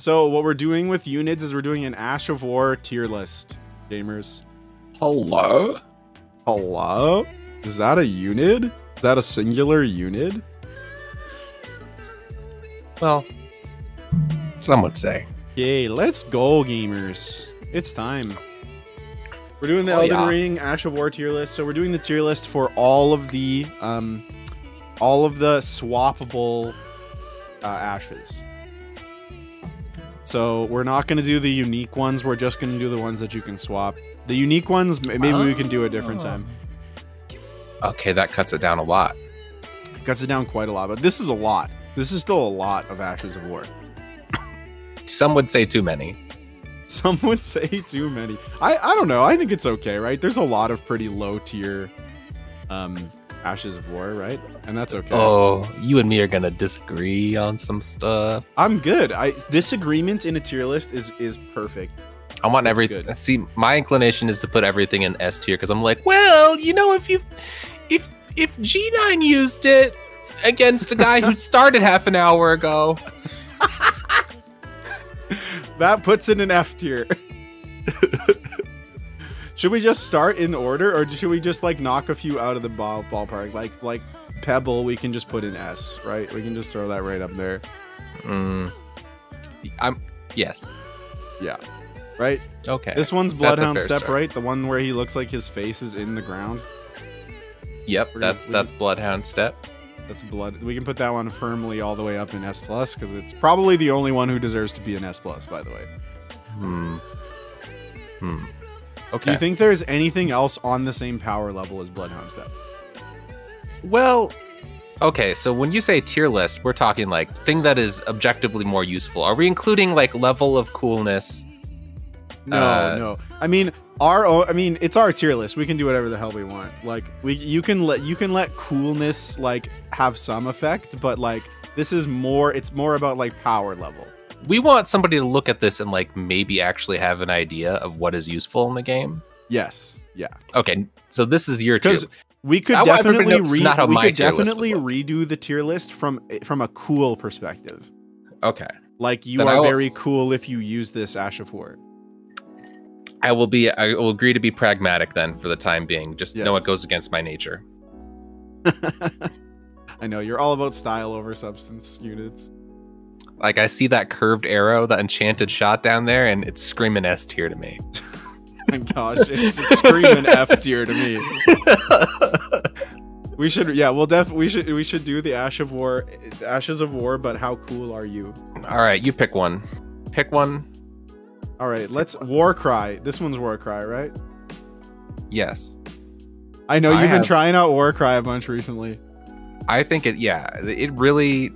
So what we're doing with units is we're doing an Ash of War tier list, gamers. Hello? Hello? Is that a unit? Is that a singular unit? Well, some would say. Yay, let's go, gamers. It's time. We're doing the Elden Ring Ash of War tier list. So we're doing the tier list for all of the swappable ashes. So we're not going to do the unique ones. We're just going to do the ones that you can swap. The unique ones, maybe we can do a different time. Okay, that cuts it down a lot. It cuts it down quite a lot, but this is a lot. This is still a lot of Ashes of War. Some would say too many. Some would say too many. I don't know. I think it's okay, right? There's a lot of pretty low tier Ashes of War, right? And that's okay. Oh, you and me are gonna disagree on some stuff. I'm good. Disagreement in a tier list is perfect. I want everything. See, my inclination is to put everything in S tier because I'm like, well, you know, if G9 used it against a guy who started half an hour ago, that puts it in F tier. Should we just start in order, or should we just like knock a few out of the ballpark? Like Pebble, we can just put in S, right? We can just throw that right up there. Yes. Yeah. Right? Okay. This one's Bloodhound Step, right? The one where he looks like his face is in the ground. Yep, that's Bloodhound Step. That's blood. We can put that one firmly all the way up in S+, because it's probably the only one who deserves to be an S+, by the way. Okay. Do you think there's anything else on the same power level as Bloodhound Step? Well, okay, so when you say tier list, we're talking like thing that is objectively more useful. Are we including like level of coolness? No. I mean, it's our tier list. We can do whatever the hell we want. Like you can let coolness like have some effect, but like this is more. It's more about like power level. We want somebody to look at this and like maybe actually have an idea of what is useful in the game. Yes. Yeah. Okay. So this is your tier. Because we could definitely redo the tier list from a cool perspective. Okay. Like you are very cool if you use this Ash of War. I will agree to be pragmatic then for the time being. Just know it goes against my nature. I know you're all about style over substance units. Like I see that curved arrow, that enchanted shot down there, and it's screaming S tier to me. Oh my gosh, it's screaming F tier to me. We should do the Ashes of War, but how cool are you? All right, you pick one. Pick one. All right, let's Warcry. This one's Warcry, right? Yes. I know you've been trying out Warcry a bunch recently. I think it really.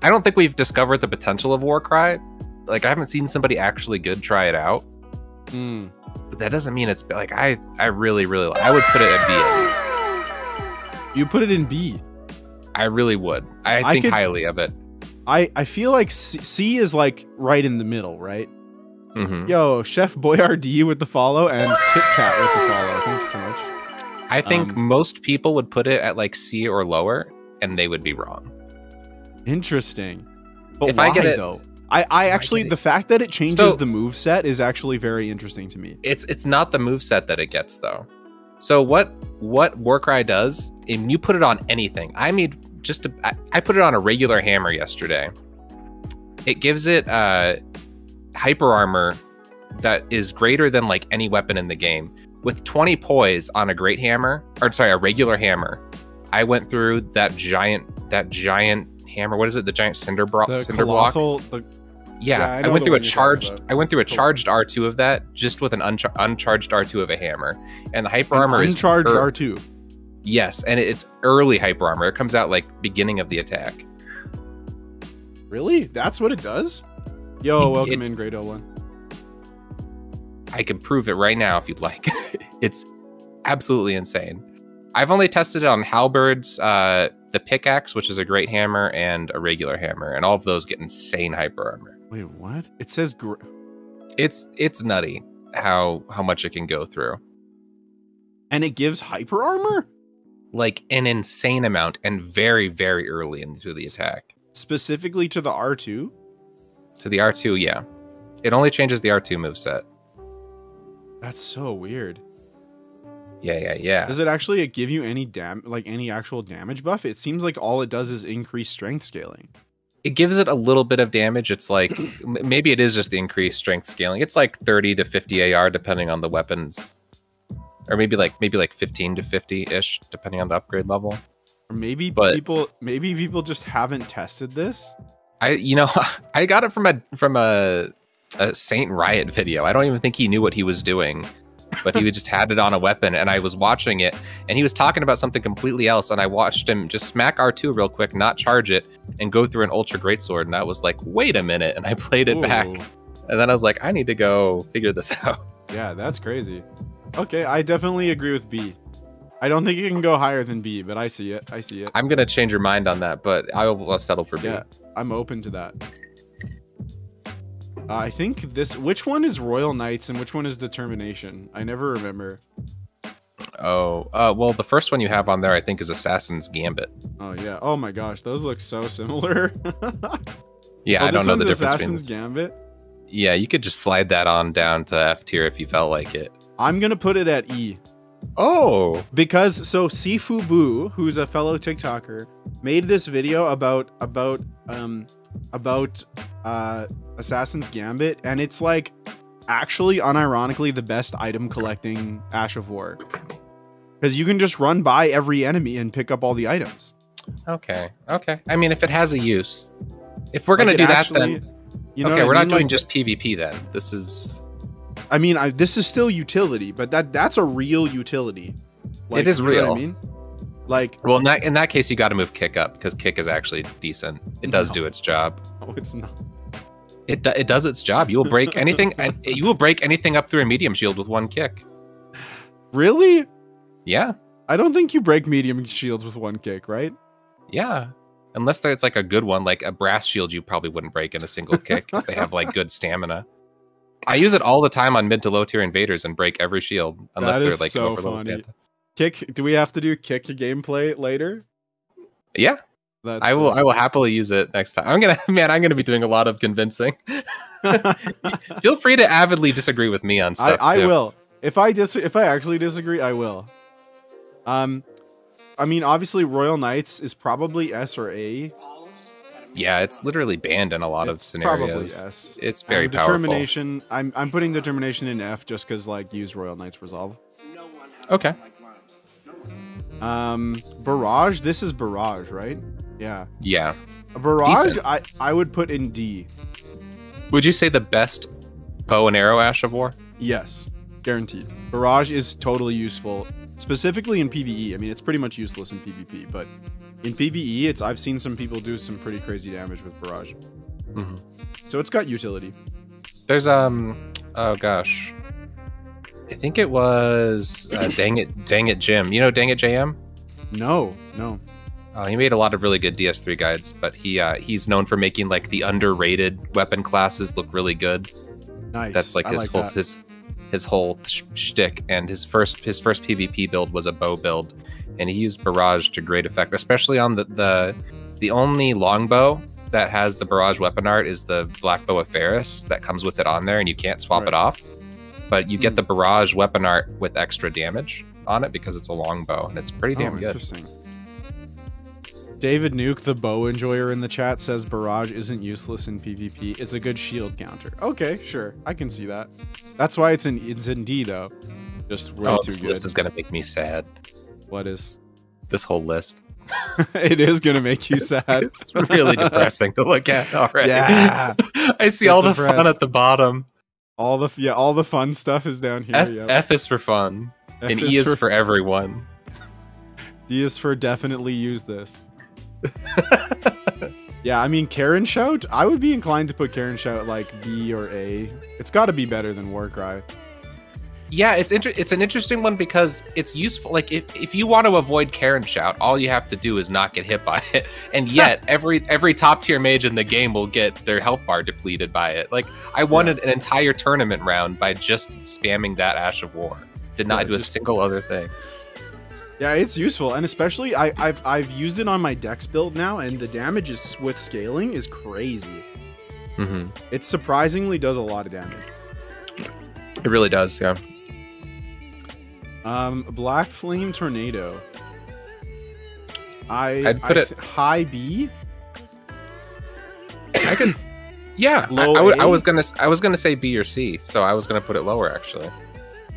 I don't think we've discovered the potential of Warcry. Like I haven't seen somebody actually good try it out. But that doesn't mean it's like I really I would put it at B at least. You put it in B. I really would. I think highly of it. I feel like C is like right in the middle, right? Yo, Chef Boyardee with the follow and Kit Kat with the follow. Thank you so much. I think most people would put it at like C or lower, and they would be wrong. Interesting. But if why I get it, though? I actually the fact that it changes the moveset is actually very interesting to me. It's not the moveset that it gets though. So what Warcry does, and you put it on anything. I put it on a regular hammer yesterday. It gives it hyper armor that is greater than like any weapon in the game. With 20 poise on a a regular hammer. I went through that giant hammer. What is it? The giant cinder block. Yeah, I went through a charged R2 of that just with an uncharged R2 of a hammer, and the hyper armor is uncharged R2. Yes, and it's early hyper armor. It comes out like beginning of the attack. Really? That's what it does? Yo, welcome in, Great One. I can prove it right now if you'd like. It's absolutely insane. I've only tested it on halberds, the pickaxe, which is a great hammer, and a regular hammer, and all of those get insane hyper armor. Wait, what? It says it's nutty how much it can go through. And it gives hyper armor? Like an insane amount, and very, very early into the attack. Specifically to the R2? To the R2, yeah. It only changes the R2 moveset. That's so weird. Yeah. Does it actually give you any any actual damage buff? It seems like all it does is increase strength scaling. It gives it a little bit of damage. It's like maybe it is just the increased strength scaling. It's like 30 to 50 AR depending on the weapons, or maybe like 15 to 50 ish depending on the upgrade level. Or maybe people just haven't tested this. I got it from a Saint Riot video. I don't even think he knew what he was doing, but he just had it on a weapon, and I was watching it, and he was talking about something completely else, and I watched him just smack R2 real quick, not charge it, and go through an Ultra Greatsword, and I was like, wait a minute, and I played it back, and then I was like, I need to go figure this out. Yeah, that's crazy. Okay, I definitely agree with B. I don't think it can go higher than B, but I see it. I'm gonna change your mind on that, but I'll settle for B. Yeah, I'm open to that. I think which one is Royal Knights and which one is Determination? I never remember. Well, the first one you have on there, I think, is Assassin's Gambit. Oh, yeah. Oh my gosh, those look so similar. Yeah, I don't know the difference. Assassin's Gambit? Yeah, you could just slide that on down to F tier if you felt like it. I'm gonna put it at E. Oh! Because, Sifu Boo, who's a fellow TikToker, made this video about Assassin's Gambit, and it's like actually unironically the best item collecting Ash of War, because you can just run by every enemy and pick up all the items. Okay. I mean, if it has a use, if we're gonna do that, then okay, we're not doing just PvP then. This is, I mean, this is still utility, but that's a real utility. It is real. Know what I mean? Like, well, in that case, you got to move Kick up, because Kick is actually decent. It does do its job. No, it's not. It does its job. You will break anything. You will break anything up through a medium shield with one kick. Really? Yeah. I don't think you break medium shields with one kick, right? Yeah. Unless there's like a good one, like a brass shield, you probably wouldn't break in a single kick if they have like good stamina. I use it all the time on mid to low tier invaders and break every shield, unless they're like so funny. Kick. Do we have to do kick gameplay later? Yeah. I will happily use it next time. I'm gonna be doing a lot of convincing. Feel free to avidly disagree with me on stuff. I will. If I actually disagree, I will. I mean, obviously, Royal Knights is probably S or A. Yeah, it's literally banned in a lot of scenarios. Probably S. It's very powerful. Determination. I'm putting Determination in F just because use Royal Knights Resolve. Okay. Barrage. This is Barrage, right? Yeah. Yeah. A Barrage, decent. I would put in D. Would you say the best bow and arrow Ash of War? Yes, guaranteed. Barrage is totally useful, specifically in PvE. I mean, it's pretty much useless in PvP, but in PvE, I've seen some people do some pretty crazy damage with Barrage. Mm-hmm. So it's got utility. There's oh gosh, I think it was Dang It Jim. You know Dang It JM? No. He made a lot of really good DS3 guides, but he's known for making like the underrated weapon classes look really good. Nice. That's like his whole shtick. And his first PvP build was a bow build, and he used Barrage to great effect, especially on the only longbow that has the Barrage weapon art is the Black Bow of Ferris that comes with it on there, and you can't swap it off. But you get the Barrage weapon art with extra damage on it because it's a longbow, and it's pretty damn good. Interesting. David Nuke, the bow enjoyer in the chat, says Barrage isn't useless in PvP. It's a good shield counter. Okay, sure. I can see that. That's why it's in D, though. Just way too this good. list is going to make me sad. What is? This whole list. It is going to make you sad. It's really depressing to look at already. Yeah. I see all the fun at the bottom. All the fun stuff is down here. F is for fun. And E is for everyone. D is for definitely use this. Yeah, I mean, Karen Shout, I would be inclined to put Karen Shout like B or A. It's got to be better than Warcry. Yeah, it's an interesting one because it's useful. Like if you want to avoid Karen Shout, all you have to do is not get hit by it, and yet every top tier mage in the game will get their health bar depleted by it. Like I won an entire tournament round by just spamming that Ash of War. Did not do a single other thing. Yeah, it's useful, and especially I've used it on my Dex build now, and the damage with scaling is crazy. It surprisingly does a lot of damage. It really does, yeah. Black Flame Tornado. I'd put it high B. I could, yeah. I was gonna say B or C, so I was gonna put it lower actually.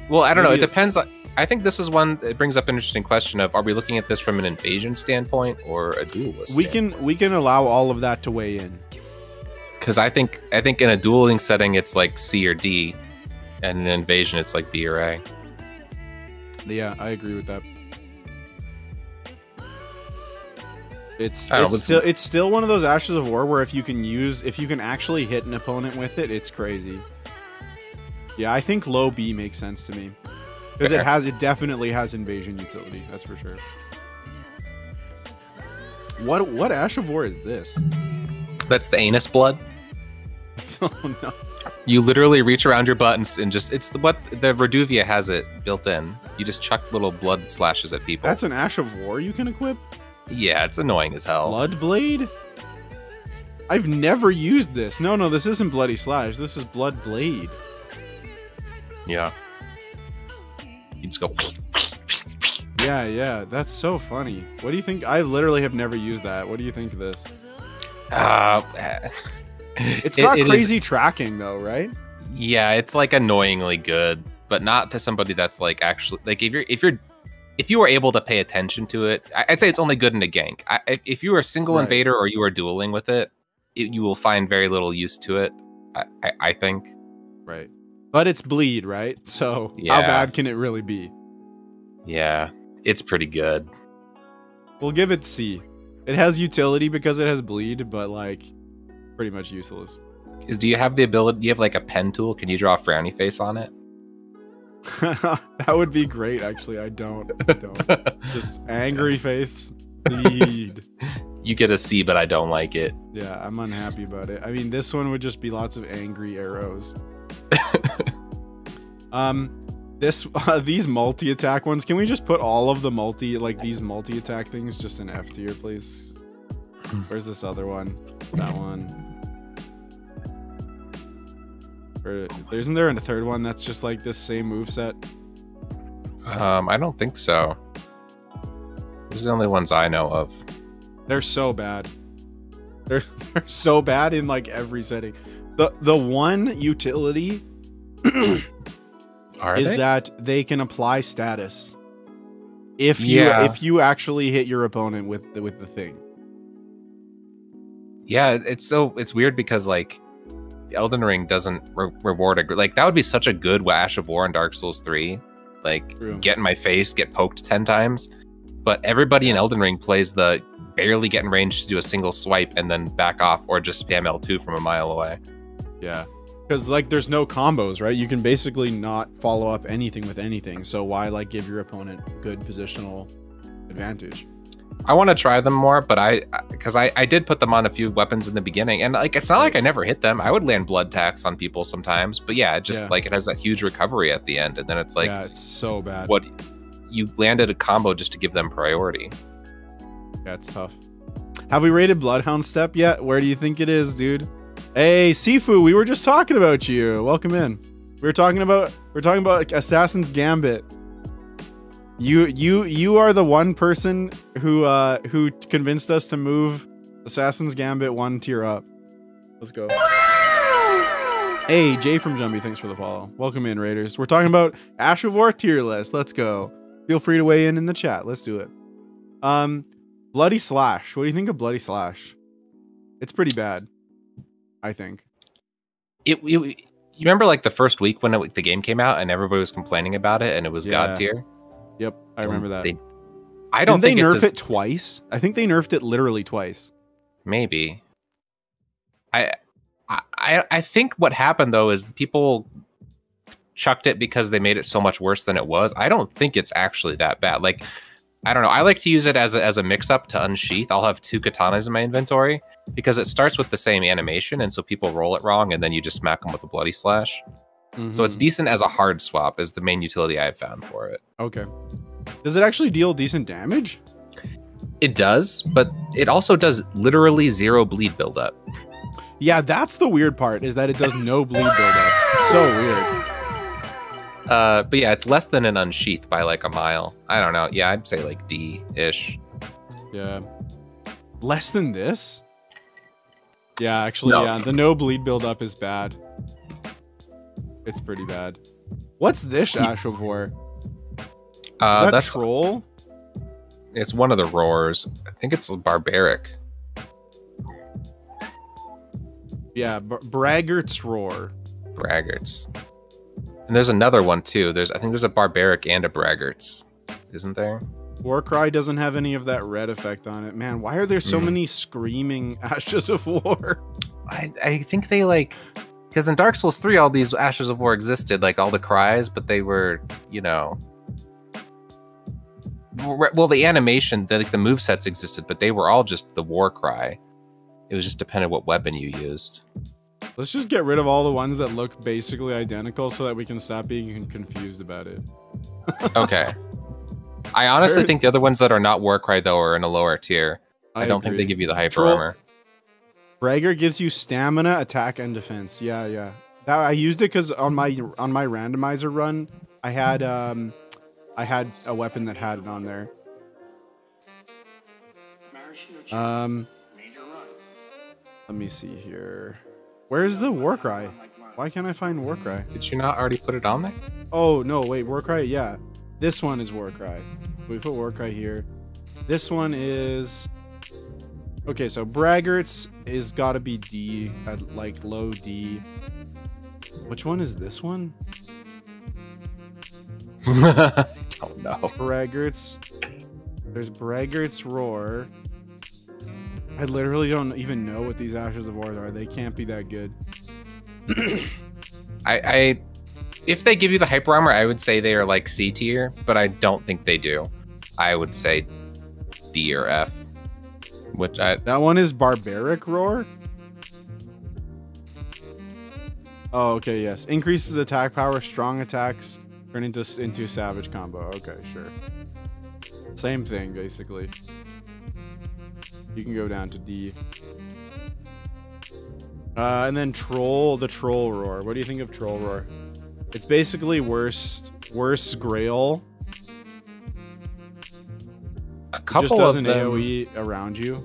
Well, I don't know. It depends. I think this is one. It brings up an interesting question of: are we looking at this from an invasion standpoint or a duelist? We can allow all of that to weigh in. Because I think in a dueling setting it's like C or D, and in an invasion it's like B or A. Yeah, I agree with that. It's still one of those Ashes of War where if you can actually hit an opponent with it, it's crazy. Yeah, I think low B makes sense to me. Because it definitely has invasion utility, that's for sure. What Ash of War is this? That's the anus blood. Oh no. You literally reach around your butt and just the Reduvia has it built in. You just chuck little blood slashes at people. That's an Ash of War you can equip? Yeah, it's annoying as hell. Blood Blade? I've never used this. No, this isn't Bloody Slash. This is Blood Blade. Yeah. You just go. Yeah, that's so funny. What do you think? I literally have never used that. What do you think of this? It's got crazy tracking though, right? Yeah, it's like annoyingly good, but not to somebody that's like actually like if you were able to pay attention to it, I'd say it's only good in a gank. If you are a single invader or you are dueling with it, you will find very little use to it. I think. Right. But it's bleed, right? So how bad can it really be? Yeah, it's pretty good. We'll give it C. It has utility because it has bleed, but like pretty much useless. Do you have the ability? Do you have like a pen tool? Can you draw a frowny face on it? That would be great. Actually, I don't. Just angry face. Bleed. You get a C, but I don't like it. Yeah, I'm unhappy about it. I mean, this one would just be lots of angry arrows. These multi-attack ones, can we just put all of the these multi-attack things just in F tier, please? Where's this other one? That one. Or isn't there a third one that's just like this same moveset? I don't think so. These are the only ones I know of. They're so bad. They're so bad in like every setting. The one utility is that they can apply status if you actually hit your opponent with the thing. Yeah, it's weird because like Elden Ring doesn't reward like that would be such a good Ash of War in Dark Souls 3. Like get in my face, get poked 10 times. But everybody in Elden Ring plays the barely get in range to do a single swipe and then back off or just spam L2 from a mile away. Yeah. Because like there's no combos, right? You can basically not follow up anything with anything. So why like give your opponent good positional advantage? I want to try them more, but because I did put them on a few weapons in the beginning, and like it's not like I never hit them. I would land blood tax on people sometimes, but yeah, it just like it has that huge recovery at the end, and then it's like it's so bad. What you landed a combo just to give them priority. Yeah, it's tough. Have we rated Bloodhound Step yet? Where do you think it is, dude? Hey, Sifu, we were just talking about you. Welcome in. We're talking about Assassin's Gambit. You are the one person who convinced us to move Assassin's Gambit 1 tier up. Let's go. Hey, Jay from Jumbie, thanks for the follow. Welcome in, Raiders. We're talking about Ash of War tier list. Let's go. Feel free to weigh in the chat. Let's do it. Bloody Slash. What do you think of Bloody Slash? It's pretty bad, I think. You remember like the first week when the game came out and everybody was complaining about it and it was God tier? Yep, I remember that. I don't think they nerfed it twice. I think they nerfed it literally twice. Maybe. I think what happened though is people chucked it because they made it so much worse than it was. I don't think it's actually that bad. Like, I don't know. I like to use it as a mix-up to unsheath. I'll have 2 katanas in my inventory because it starts with the same animation, and so people roll it wrong, and then you just smack them with a Bloody Slash. So it's decent as a hard swap is the main utility I've found for it. Okay. Does it actually deal decent damage? It does, but it also does literally 0 bleed buildup. Yeah, that's the weird part, is that it does no bleed buildup. It's so weird. But yeah, it's less than an unsheath by like a mile. I don't know. Yeah, I'd say like D-ish. Yeah. Less than this? Yeah, actually, No. yeah. The no bleed buildup is bad. It's pretty bad. What's this Ash of War? Is that That's Troll? It's one of the roars. I think it's barbaric. Yeah, Braggart's Roar. Braggarts. And there's another one too. I think there's a barbaric and a braggarts, isn't there? Warcry doesn't have any of that red effect on it. Man, why are there so many screaming Ashes of War? I think they like, because in Dark Souls 3 all these Ashes of War existed, like all the cries, but they were, you know, well, the animation, the movesets existed, but they were all just the war cry. It was just dependent what weapon you used. Let's just get rid of all the ones that look basically identical so that we can stop being confused about it. Okay. I honestly think the other ones that are not Warcry, though, are in a lower tier. I don't think they give you the hyper armor. Braggart gives you stamina, attack, and defense. Yeah, yeah. I used it because on my randomizer run, I had a weapon that had it on there. Let me see here. Where's the Warcry? Why can't I find Warcry? Did you not already put it on there? Oh, no, wait, Warcry? Yeah. This one is Warcry. We put Warcry here. This one is... Okay, so Braggart's is gotta be D, at like low D. Which one is this one? I don't know. Braggart's. There's Braggart's Roar. I literally don't even know what these Ashes of War are. They can't be that good. If they give you the hyper armor, I would say they are like C tier, but I don't think they do. I would say D or F. That one is Barbaric Roar? Oh, okay, yes. Increases attack power, strong attacks turn into Savage combo. Okay, sure. Same thing, basically. You can go down to D. And then the Troll Roar. What do you think of Troll Roar? It's basically worse Grail. A couple just doesn't of them... AoE around you.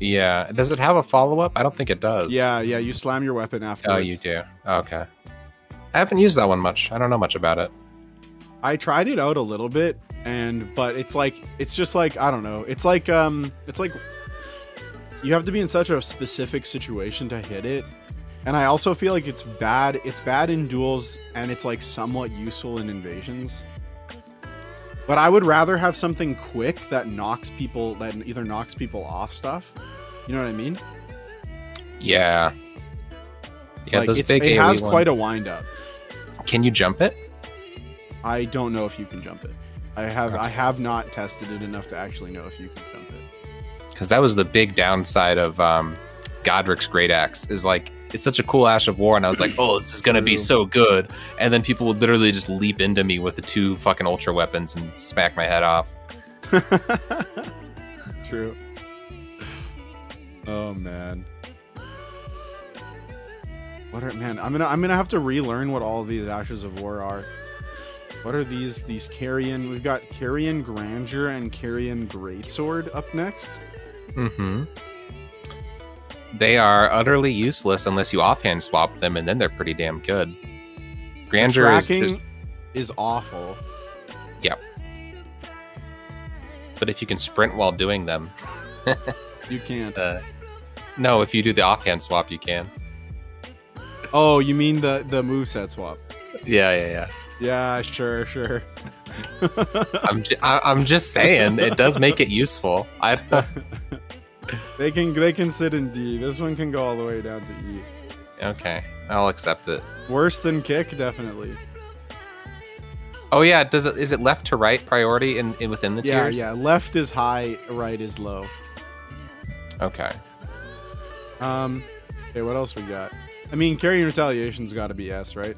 Yeah. Does it have a follow-up? I don't think it does. Yeah, you slam your weapon afterwards. Oh, you do? Okay. I haven't used that one much. I don't know much about it. I tried it out a little bit, but it's just like, I don't know. It's like you have to be in such a specific situation to hit it. And I also feel like it's bad. It's bad in duels, and it's like somewhat useful in invasions. But I would rather have something quick that either knocks people off stuff. You know what I mean? Yeah. Yeah, like those big AoE it has ones. quite a wind up. Can you jump it? I don't know if you can jump it. I have not tested it enough to actually know if you can jump it. Because that was the big downside of Godric's Great Axe. Is like, it's such a cool Ash of War, and I was like, oh, this is gonna be so good. And then people would literally just leap into me with the 2 fucking ultra weapons and smack my head off. True. Oh man. I'm gonna have to relearn what all of these Ashes of War are. What are these Carrion? We've got Carrion Grandeur and Carrion Greatsword up next. Mm-hmm. They are utterly useless unless you offhand swap them, and then they're pretty damn good. Grandeur is awful. Yep. But if you can sprint while doing them, you can't. No, if you do the offhand swap, you can. Oh, you mean the moveset swap? Yeah. Yeah, sure. I'm just saying, it does make it useful. They can sit in D. This one can go all the way down to E. Okay, I'll accept it. Worse than kick, definitely. Oh yeah, is it left to right priority in within the tiers? Yeah. Left is high, right is low. Okay. Okay, what else we got? I mean, Carrion Retaliation's got to be S, right?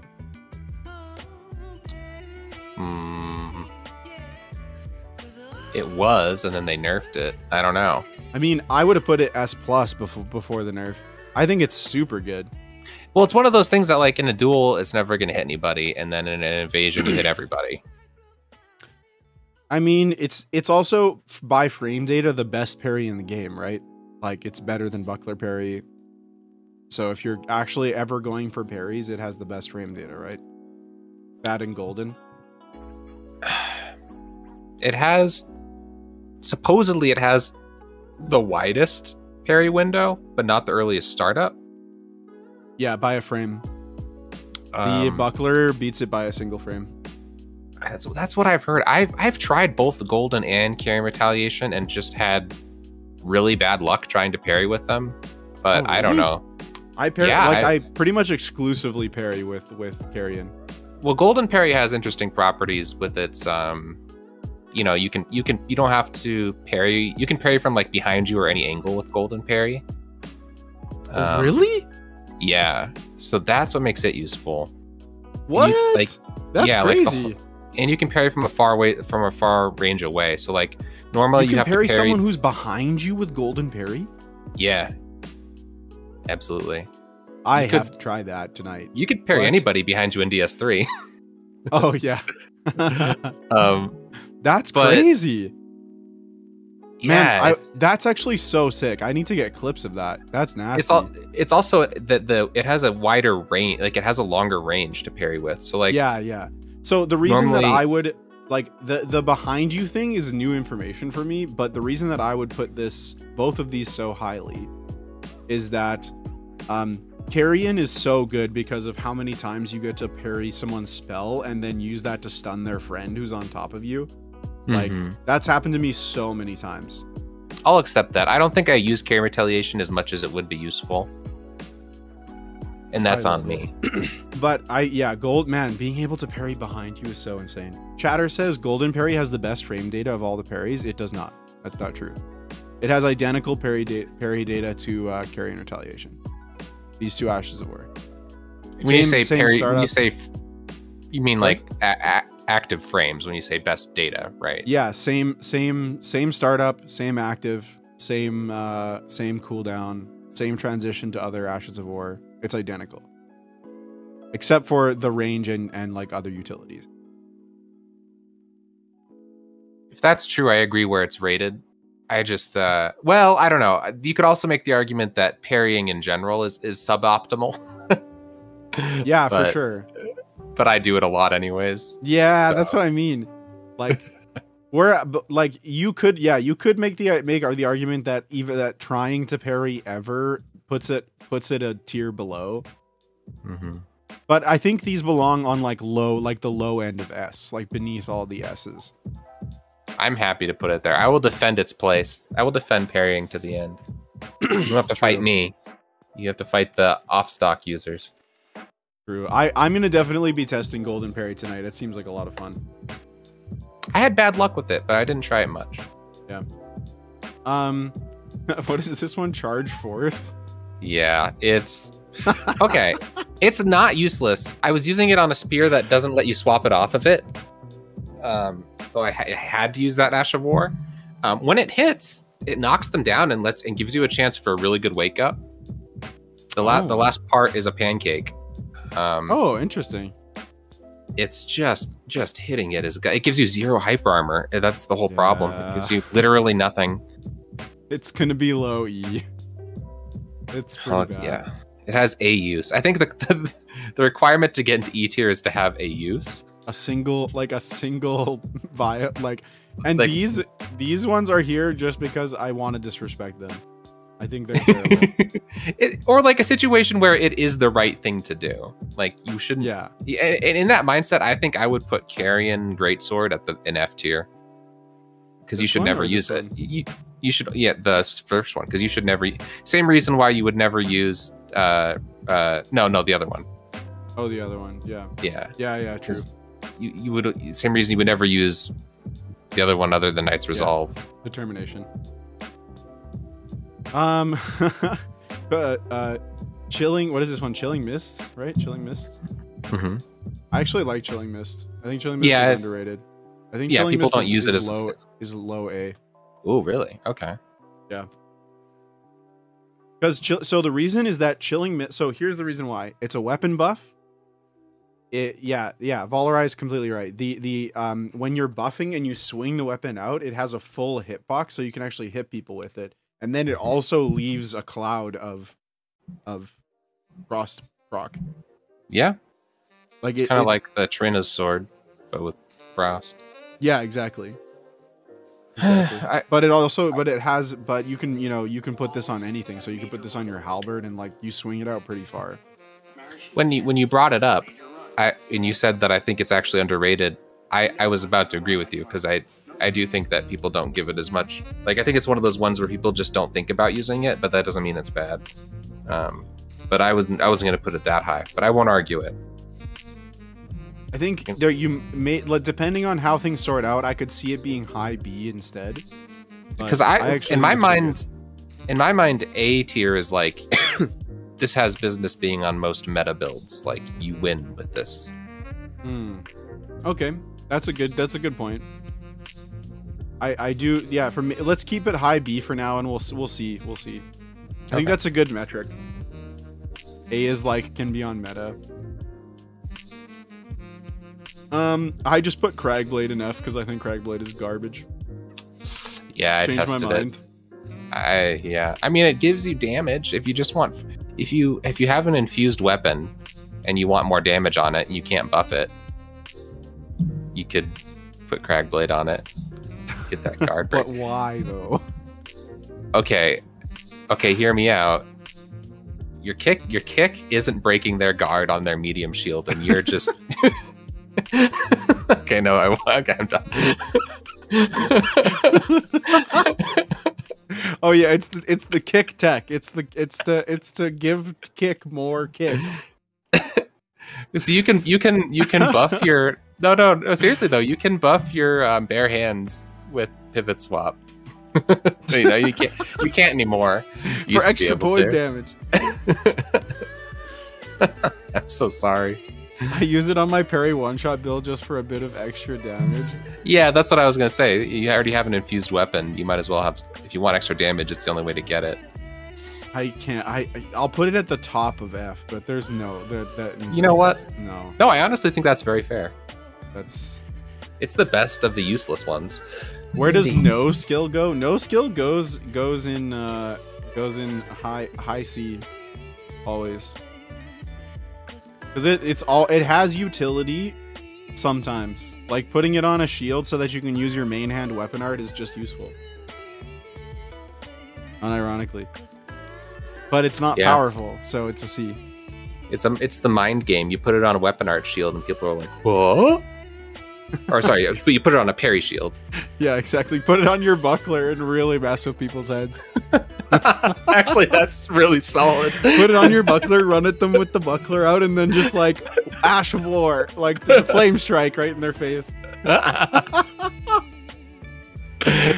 It was, and then they nerfed it. I don't know. I mean, I would have put it S+ before the nerf. I think it's super good. Well, it's one of those things that, like, in a duel, it's never going to hit anybody, and then in an invasion, you hit everybody. I mean, it's also by frame data the best parry in the game, right? Like, it's better than buckler parry. So if you're actually ever going for parries, it has the best frame data, right? That and golden. It has, supposedly it has the widest parry window, but not the earliest startup. Yeah, by a frame. The buckler beats it by a single frame. That's what I've heard. I've tried both the golden and carrying retaliation and just had really bad luck trying to parry with them. But I don't know. I parry, I pretty much exclusively parry with carrion. Well, golden parry has interesting properties with its you know, you don't have to parry. You can parry from like behind you or any angle with golden parry. Really? Yeah. So that's what makes it useful. What? That's crazy. Like and you can parry from a far range away. So like normally you have parry to parry someone who's behind you with golden parry. Yeah. Absolutely. I have to try that tonight. You could parry anybody behind you in DS3. Oh yeah. That's crazy. Yeah, man, that's actually so sick. I need to get clips of that. That's nasty. It's also that it has a wider range, like it has a longer range to parry with. So like yeah. So the reason that I would like the behind you thing is new information for me, but the reason that I would put both of these so highly is that carrion is so good because of how many times you get to parry someone's spell and then use that to stun their friend who's on top of you. Like, that's happened to me so many times. I'll accept that. I don't think I use carry retaliation as much as it would be useful. And that's on me. But being able to parry behind you is so insane. Chatter says golden parry has the best frame data of all the parries. It does not. That's not true. It has identical parry data to carry and retaliation. These two Ashes of War. When you say parry, you mean like active frames when you say best data, right? Yeah, same startup, same active, same cooldown, same transition to other Ashes of War. It's identical. Except for the range and like other utilities. If that's true, I agree where it's rated. I just well, I don't know. You could also make the argument that parrying in general is suboptimal. Yeah, for sure. But I do it a lot anyways. Yeah, so. That's what I mean. Like, you could make the argument that even that trying to parry ever puts it a tier below. But I think these belong on like the low end of S, like beneath all the S's. I'm happy to put it there. I will defend its place. I will defend parrying to the end. You don't have to fight me. You have to fight the off-stock users. True. I'm going to definitely be testing golden parry tonight. It seems like a lot of fun. I had bad luck with it, but I didn't try it much. Yeah. What is this one? Charge fourth? Yeah, it's... Okay. It's not useless. I was using it on a spear that doesn't let you swap it off of it. So I had to use that Ash of War. When it hits, it knocks them down and gives you a chance for a really good wake up. The last part is a pancake. Oh, interesting. It's just hitting it it gives you 0 hyper armor. That's the whole problem. It gives you literally nothing. It's gonna be low E. It's pretty bad. Yeah, it has a use. I think the requirement to get into E tier is to have a use. A single via these ones are here just because I want to disrespect them. I think they're terrible. Or like a situation where it is the right thing to do. Like you shouldn't. Yeah. And in that mindset, I think I would put Carrion Greatsword in F tier because you should never use it. You should the first one because you should never. Same reason why you would never use. No, the other one. Oh, the other one. Yeah. Yeah. True. You would same reason you would never use the other one other than Knight's Resolve. Determination. Chilling. What is this one? Chilling Mist, right? Chilling Mist. I actually like Chilling Mist. I think Chilling Mist is underrated. I think Chilling people Mist don't use it as low A. Oh, really? Okay. Yeah. Because so the reason is that chilling. So here's the reason why. It's a weapon buff. Valerai is completely right. The when you're buffing and you swing the weapon out, it has a full hitbox, so you can actually hit people with it. And then it also leaves a cloud of frost proc. Yeah. Like it's kind of like the Trina's sword, but with frost. Yeah, exactly. But you can, you can put this on anything. So you can put this on your halberd and like you swing it out pretty far. When you brought it up, and you said that I think it's actually underrated, I was about to agree with you, because I do think that people don't give it as much. Like, I think it's one of those ones where people just don't think about using it, but that doesn't mean it's bad. But I wasn't going to put it that high, but I won't argue it. I think there you may, depending on how things sort out, I could see it being high B instead. Because in my mind, A tier is like this has business being on most meta builds. Like, you win with this. Okay, that's a good point. I do, yeah. For me, let's keep it high B for now, and we'll see. I think that's a good metric. A is like can be on meta. I just put Cragblade in F because I think Cragblade is garbage. Yeah, I tested it. I mean, it gives you damage if you just want. If you have an infused weapon and you want more damage on it and you can't buff it, you could put Cragblade on it. Get that guard break. But why though? Okay, hear me out. Your kick isn't breaking their guard on their medium shield, and you're just. Okay, no, I'm done. Oh yeah, it's the kick tech. It's to give kick more kick. So you can buff your no seriously though, you can buff your bare hands with pivot swap. So, you can't anymore. For extra poise damage. I'm so sorry. I use it on my parry one-shot build just for a bit of extra damage. Yeah, that's what I was gonna say. You already have an infused weapon. You might as well have. If you want extra damage, it's the only way to get it. I can't. I'll put it at the top of F, but there's no. You know what? No. No, I honestly think that's very fair. It's the best of the useless ones. Where does no skill go? No skill goes in high C, always. Because it has utility sometimes. Like putting it on a shield so that you can use your main hand weapon art is just useful. Unironically. But it's not powerful, so it's a C. It's the mind game. You put it on a weapon art shield and people are like, what? Or sorry, you put it on a parry shield. Yeah, exactly. Put it on your buckler and really mess with people's heads. Actually, that's really solid. Put it on your buckler, run at them with the buckler out, and then just like Ash of War, like the flame strike right in their face.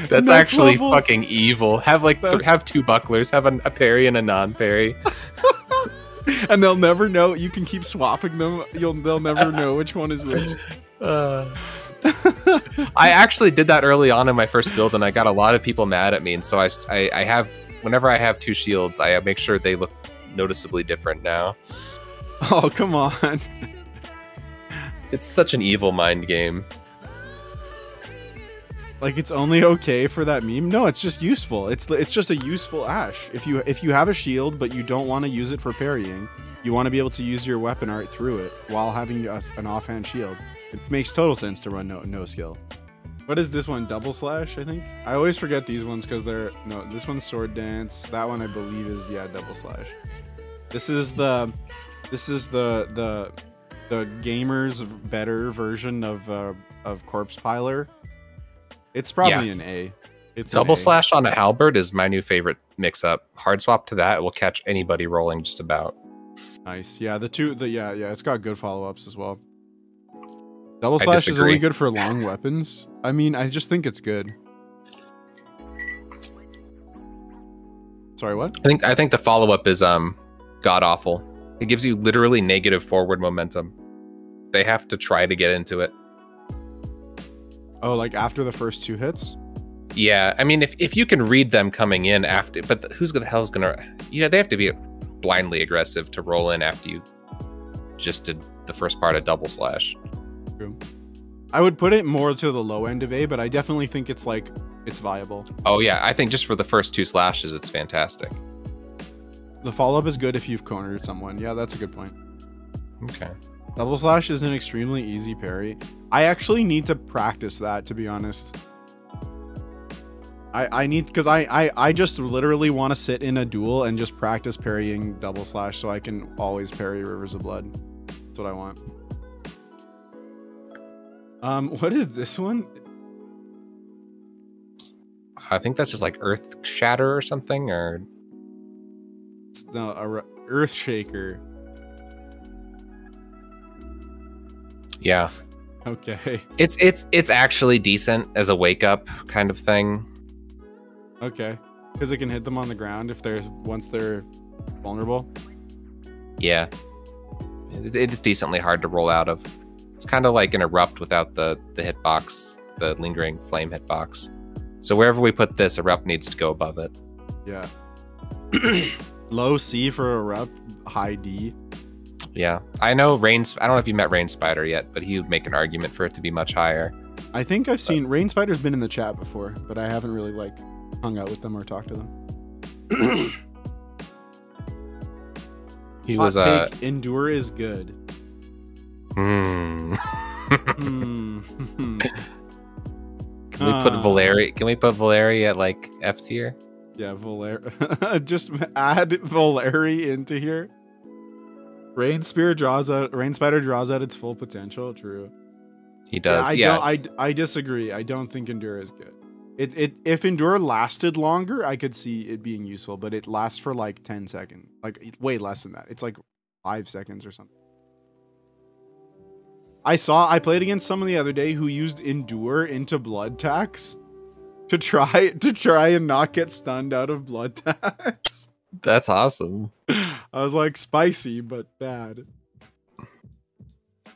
That's actually fucking evil. Have two bucklers, have a parry and a non-parry. And they'll never know. You can keep swapping them. They'll never know which one is which. I actually did that early on in my first build, and I got a lot of people mad at me. And so I have, whenever I have two shields, I make sure they look noticeably different now. Oh, come on. It's such an evil mind game. Like, it's only okay for that meme? No, it's just useful. It's just a useful Ash. If you have a shield but you don't want to use it for parrying, you want to be able to use your weapon art through it while having an offhand shield. It makes total sense to run no skill. What is this one? Double slash, I think? I always forget these ones because this one's sword dance. That one I believe is double slash. This is the gamer's better version of Corpse Piler. It's probably an A. It's double slash on a halberd is my new favorite mix-up. Hard swap to that will catch anybody rolling just about. Nice. Yeah, it's got good follow-ups as well. Double slash is only good for long weapons. I mean, I just think it's good. Sorry, what? I think the follow-up is god awful. It gives you literally negative forward momentum. They have to try to get into it. Oh, like after the first two hits? Yeah, I mean, if you can read them coming in after, but who's the hell's gonna? Yeah, they have to be blindly aggressive to roll in after you just did the first part of double slash. True. I would put it more to the low end of A, but I definitely think it's viable. Oh yeah, I think just for the first 2 slashes, it's fantastic. The follow-up is good if you've cornered someone. Yeah, that's a good point. Okay. Double slash is an extremely easy parry. I actually need to practice that, to be honest. I need, because I just literally want to sit in a duel and just practice parrying double slash so I can always parry Rivers of Blood. That's what I want. What is this one? I think that's just like Earth Shatter or something, or No, Earth Shaker. Yeah. Okay. It's actually decent as a wake up kind of thing. Okay. Because it can hit them on the ground once they're vulnerable. Yeah. It is decently hard to roll out of. It's kind of like an erupt without the hitbox, the lingering flame hitbox. So wherever we put this, erupt needs to go above it. Yeah. Low C for erupt, high D. Yeah. I know I don't know if you met Rain Spider yet, but he would make an argument for it to be much higher. I think I've seen Rain Spider's been in the chat before, but I haven't really hung out with them or talked to them. He was Endure is good. Can we Can put Valeri at like F tier? Yeah, Valeri. Just add Valeri into here. Rain Spider draws out its full potential. True. He does. I disagree. I don't think Endure is good. If Endure lasted longer, I could see it being useful, but it lasts for like 10 seconds. Like way less than that. It's like 5 seconds or something. I played against someone the other day who used Endure into blood tax to try and not get stunned out of blood tax. That's awesome. I was like, spicy but bad.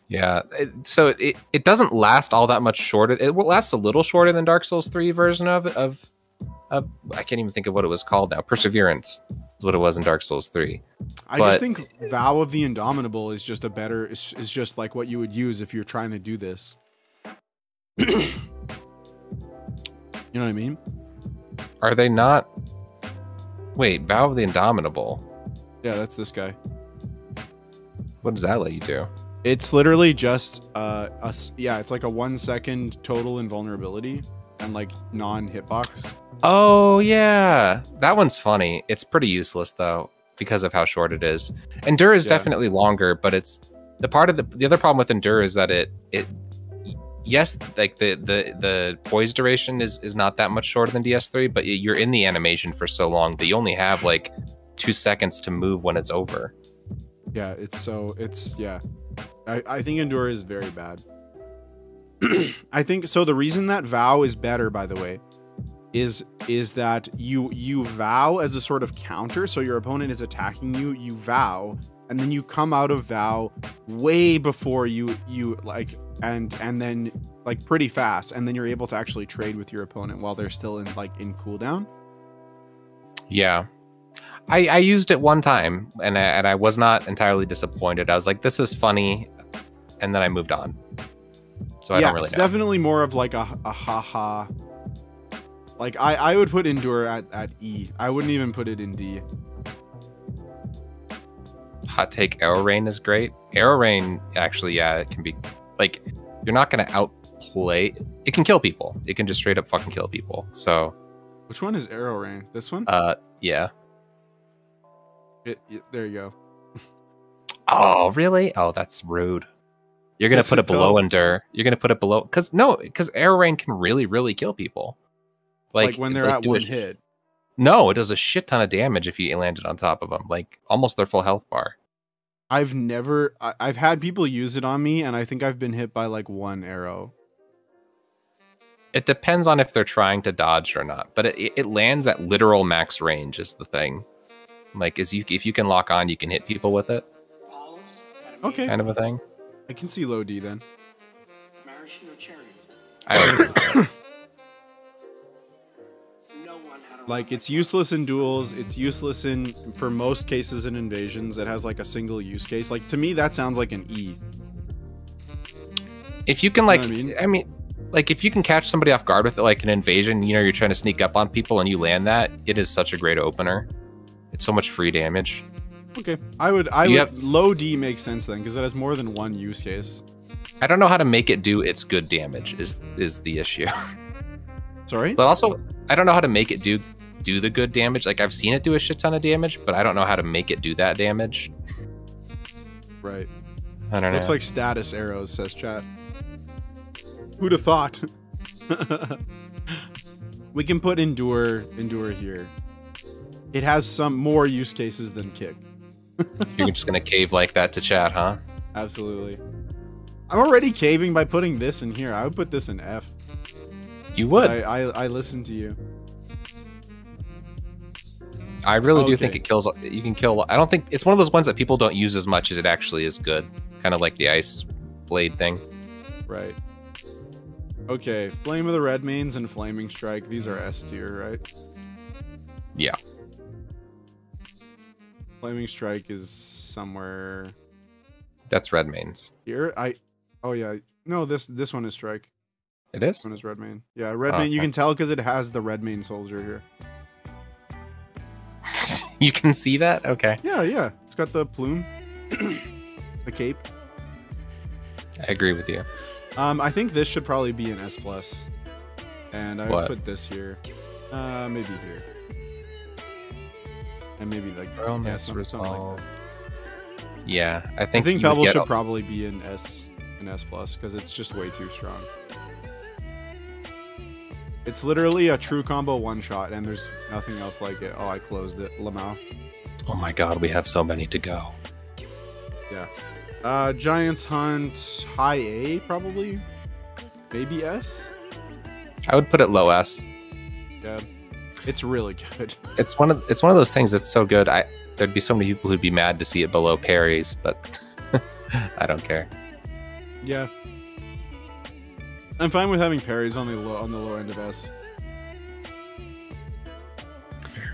Yeah, so it doesn't last all that much shorter. It lasts a little shorter than Dark Souls 3 version of I can't even think of what it was called now. Perseverance is what it was in Dark Souls 3. I just think Vow of the Indomitable is just is just like what you would use if you're trying to do this. You know what I mean? Are they not? Wait, Vow of the Indomitable. Yeah, that's this guy. What does that let you do? It's literally just it's like a 1 second total invulnerability and like non-hitbox. Oh yeah, that one's funny. It's pretty useless though because of how short it is. Endure is definitely longer, but it's the other problem with Endure is that it yes, like the poise duration is not that much shorter than DS3, but you're in the animation for so long that you only have like 2 seconds to move when it's over. Yeah, I think Endure is very bad. I think so. The reason that Vow is better, by the way, is that you Vow as a sort of counter. So your opponent is attacking you, you Vow, and then you come out of Vow way before you like and then like pretty fast, and then you're able to actually trade with your opponent while they're still in cooldown. Yeah. I used it one time and I was not entirely disappointed. I was like, this is funny, and then I moved on. So I don't really know. It's definitely more of like a haha. Like I would put Endure at E. I wouldn't even put it in D. Hot take, Arrow Rain is great. Arrow Rain actually, it can be like, you're not gonna outplay. It can kill people. It can just straight up fucking kill people. So which one is Arrow Rain? This one? Yeah. There you go. Oh, really? Oh, that's rude. You're gonna put it below Endure. You're gonna put it below because Arrow Rain can really, really kill people. Like when they're at one hit. No, it does a shit ton of damage if you landed on top of them, like almost their full health bar. I've had people use it on me, and I think I've been hit by like one arrow. It depends on if they're trying to dodge or not, but it lands at literal max range is the thing. Like, if you can lock on, you can hit people with it. Okay. Kind of a thing. I can see low D then. Like, it's useless in duels. It's useless for most cases in invasions. It has like a single use case. Like, to me, that sounds like an E. If you can, like, You know what I mean, like, if you can catch somebody off guard with like an invasion, you know, you're trying to sneak up on people and you land that, it is such a great opener. It's so much free damage. Okay, low D makes sense then, because it has more than one use case. I don't know how to make it do its good damage is the issue. Sorry? But also, I don't know how to make it do the good damage. Like, I've seen it do a shit ton of damage, but I don't know how to make it do that damage. Right. I don't know. Looks like status arrows, says chat. Who'd have thought? We can put endure here. It has some more use cases than kick. You're just gonna cave like that to chat, huh? Absolutely. I'm already caving by putting this in here. I would put this in F. You would. I listen to you. I really do think it kills. You can kill. I don't think it's one of those ones that people don't use as much as it actually is good. Kind of like the ice blade thing. Right. Okay, Flame of the Red Mains and Flaming Strike. These are S tier, right? Yeah. Flaming Strike is somewhere. That's Red Mains. Here, oh yeah, no, this one is Strike. It is. This one is Red Main. Yeah, Red Main. You can tell because it has the Red Main soldier here. You can see that? Okay. Yeah. It's got the plume, the cape. I agree with you. I think this should probably be an S+. And I would put this here. Maybe here. And maybe like something like that. Yeah, I think Pebble should probably be an S+, because it's just way too strong. It's literally a true combo one-shot, and there's nothing else like it. Oh, I closed it. Lamau. Oh my god, we have so many to go. Yeah. Giants Hunt, high A, probably? Maybe S? I would put it low S. Yeah. It's really good. It's one of those things that's so good. There'd be so many people who'd be mad to see it below parries, but I don't care. Yeah. I'm fine with having parries on the low end of S.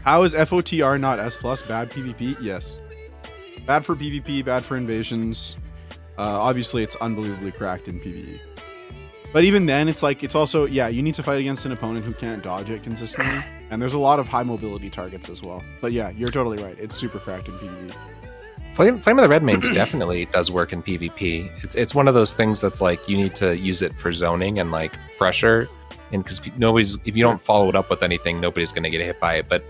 How is FOTR not S+? Bad PvP? Yes. Bad for PvP, bad for invasions. Obviously, it's unbelievably cracked in PvE. But even then, it's like, it's also, yeah, you need to fight against an opponent who can't dodge it consistently. And there's a lot of high mobility targets as well. But yeah, you're totally right. It's super cracked in PvE. Flame of the Red Mains definitely does work in PvP. It's one of those things that's like, you need to use it for zoning and like pressure. And because if you don't follow it up with anything, nobody's going to get hit by it. But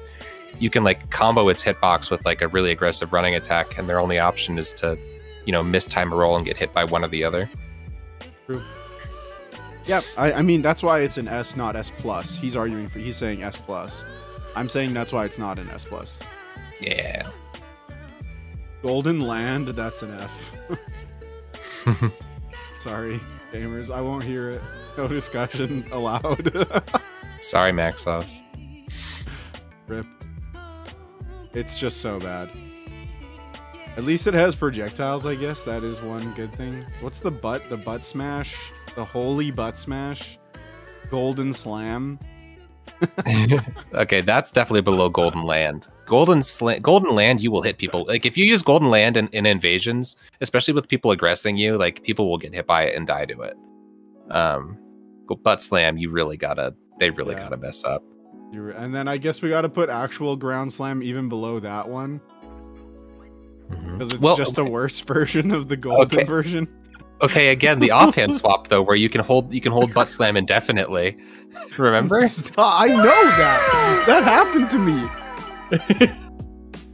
you can like combo its hitbox with like a really aggressive running attack, and their only option is to, mistime a roll and get hit by one or the other. True. Yeah, I mean, that's why it's an S, not S+. He's saying S+. I'm saying that's why it's not an S+. Yeah. Golden Land, that's an F. Sorry, gamers, I won't hear it. No discussion allowed. Sorry, Maxos. Rip. It's just so bad. At least it has projectiles, I guess. That is one good thing. What's the butt? The butt smash? The holy butt smash? Golden slam? Okay, that's definitely below Golden Land. Golden Land, you will hit people. Like, if you use Golden Land in invasions, especially with people aggressing you, like, people will get hit by it and die to it. Butt slam, they really gotta mess up. And then I guess we gotta put actual ground slam even below that one. Because it's just a worse version of the golden version. Okay, again, the offhand swap though, where you can hold butt slam indefinitely. Remember? Stop. I know that. That happened to me.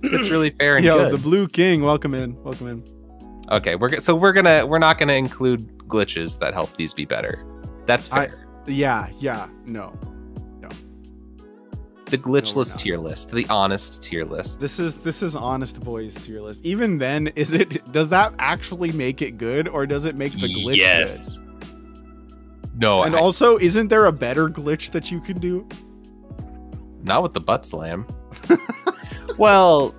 It's really fair and good. The Blue King, welcome in. Okay, we're not gonna include glitches that help these be better. That's fair. No. The glitchless tier list, the honest tier list. This is honest boys tier list. Even then, does that actually make it good, or does it make the glitch good? No. And also, isn't there a better glitch that you can do? Not with the butt slam. Well,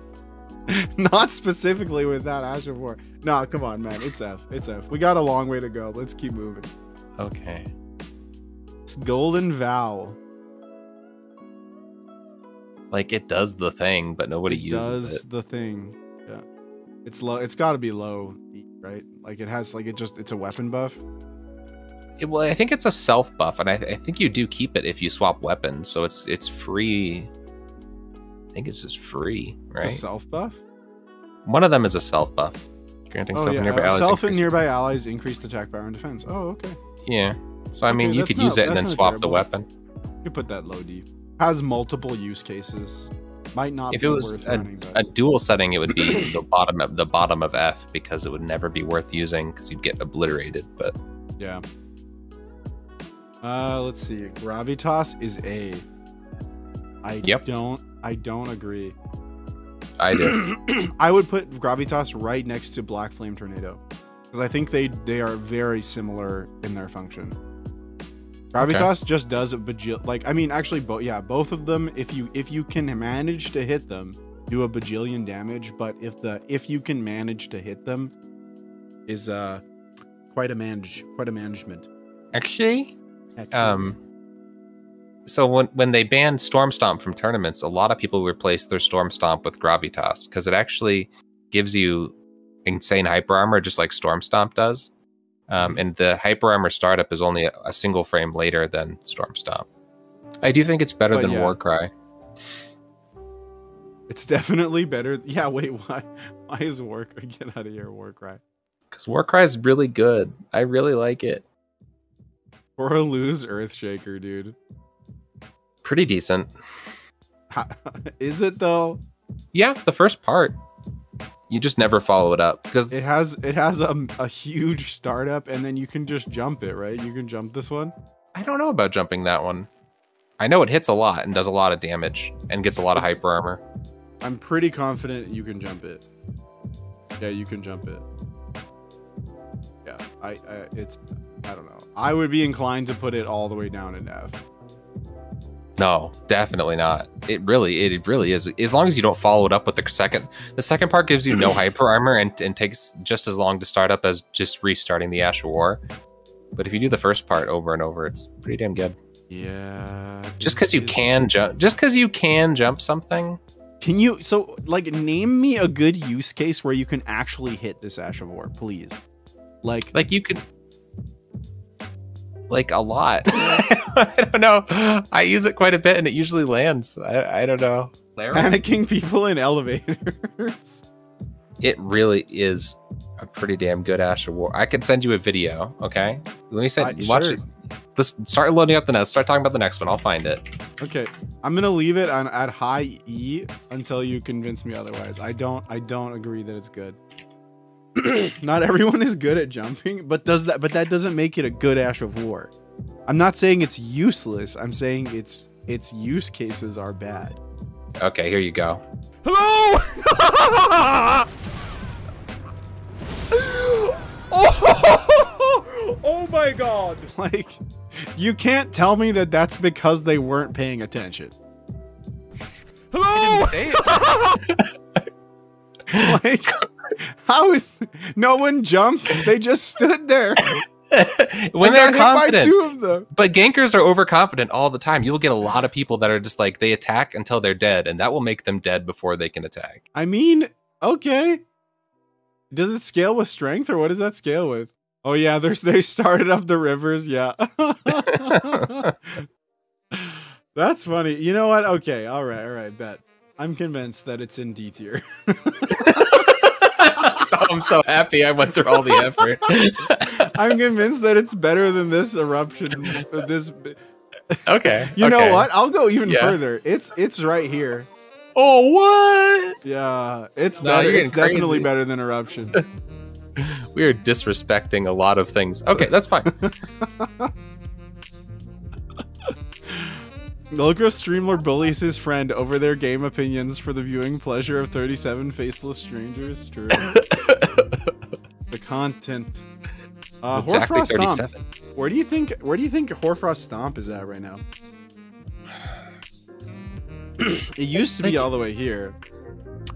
not specifically with that Ash of War. Nah, come on, man. It's F. We got a long way to go. Let's keep moving. Okay. It's Golden Vow. Like it does the thing, but nobody uses does the thing. Yeah. It's low. It's got to be low, right? Like it has like it's a weapon buff. Well, I think it's a self buff, and I think you do keep it if you swap weapons, so it's free. I think it's just free, right? It's a self buff? One of them is a self buff. Granting self and nearby allies. Self and nearby allies increased attack power and defense. Oh, okay. Yeah. So I mean, you could use it and then swap the weapon. You could put that low D. Has multiple use cases. Might not. If it was a dual setting, it would be the bottom of F, because it would never be worth using because you'd get obliterated. But yeah. Let's see. Gravitas is A. I don't agree. I do. I would put Gravitas right next to Black Flame Tornado, because I think they are very similar in their function. Gravitas just does a bajillion. Like, I mean, actually, both of them. If you can manage to hit them, do a bajillion damage. But if you can manage to hit them, is quite a management. Actually. So when they banned Storm Stomp from tournaments, a lot of people replaced their Storm Stomp with Gravitas because it actually gives you insane hyper armor, just like Storm Stomp does. And the hyper armor startup is only a single frame later than Storm Stomp. I do think it's better than Warcry. It's definitely better. Yeah, wait, why is Warcry? Get out of here, Warcry. Because Warcry is really good. I really like it. Or a lose Earthshaker, dude. Pretty decent. Is it though? Yeah, the first part. You just never follow it up because it has a huge startup, and then you can just jump it, right? You can jump this one. I don't know about jumping that one. I know it hits a lot and does a lot of damage and gets a lot of hyper armor. I'm pretty confident you can jump it. Yeah, you can jump it. Yeah, I don't know. I would be inclined to put it all the way down in F. No, definitely not. It really is. As long as you don't follow it up with the second. The second part gives you no hyper armor and takes just as long to start up as just restarting the Ash of War. But if you do the first part over and over, it's pretty damn good. Yeah. Just because you can jump something. Can you name me a good use case where you can actually hit this Ash of War, please? Like you could. Like a lot. I don't know. I use it quite a bit and it usually lands. I don't know. Panicking people in elevators. It really is a pretty damn good Ash of War. I can send you a video, okay? Let me watch it. Let's start loading up the next. Start talking about the next one. I'll find it. Okay. I'm gonna leave it at high E until you convince me otherwise. I don't agree that it's good. Not everyone is good at jumping, but that doesn't make it a good Ash of War. I'm not saying it's useless. I'm saying its use cases are bad. Okay, here you go. Hello! Oh my god. Like, you can't tell me that that's because they weren't paying attention. Hello! I didn't say it. Like, how is no one jumped? They just stood there. When they're confident. By 2 of them. But gankers are overconfident all the time. You'll get a lot of people that are just like, they attack until they're dead, and that will make them dead before they can attack. I mean, okay. Does it scale with strength, or what does that scale with? Oh yeah, they started up the rivers, yeah. That's funny. You know what? Okay, all right, bet. I'm convinced that it's in D tier. I'm so happy I went through all the effort. I'm convinced that it's better than this eruption. Okay. You know what? I'll go even further. It's right here. Oh, what? Yeah, it's better. It's definitely better than eruption. We are disrespecting a lot of things. Okay, that's fine. Local Streamlord bullies his friend over their game opinions for the viewing pleasure of 37 faceless strangers. True. The content. Exactly Hoarfrost 37. Stomp. Where do you think Hoarfrost Stomp is at right now? It used to be all the way here.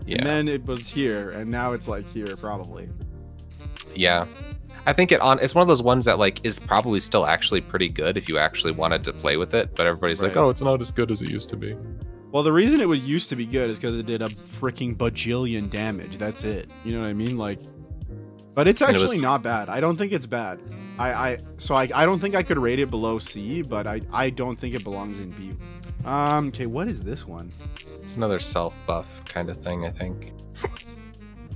Yeah. And then it was here, and now it's like here probably. Yeah. I think it's one of those ones that like is probably still actually pretty good if you actually wanted to play with it, but everybody's like, oh, it's not as good as it used to be. Well, the reason it used to be good is because it did a freaking bajillion damage. That's it. You know what I mean? Like, but it's actually not bad. I don't think it's bad. I don't think I could rate it below C, but I don't think it belongs in B. Okay, what is this one? It's another self-buff kind of thing, I think.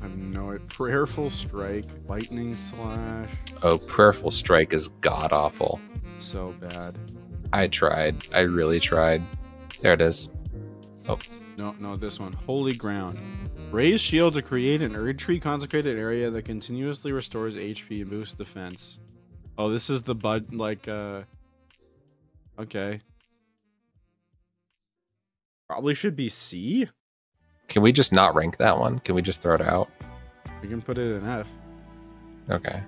I know it. Prayerful Strike, Lightning Slash. Oh, Prayerful Strike is god-awful. So bad. I tried. I really tried. There it is. Oh. No, this one. Holy Ground. Raise shield to create an Erd Tree consecrated area that continuously restores HP and boosts defense. Oh, this is the bud, like, okay. Probably should be C. Can we just not rank that one? Can we just throw it out? We can put it in F. Okay.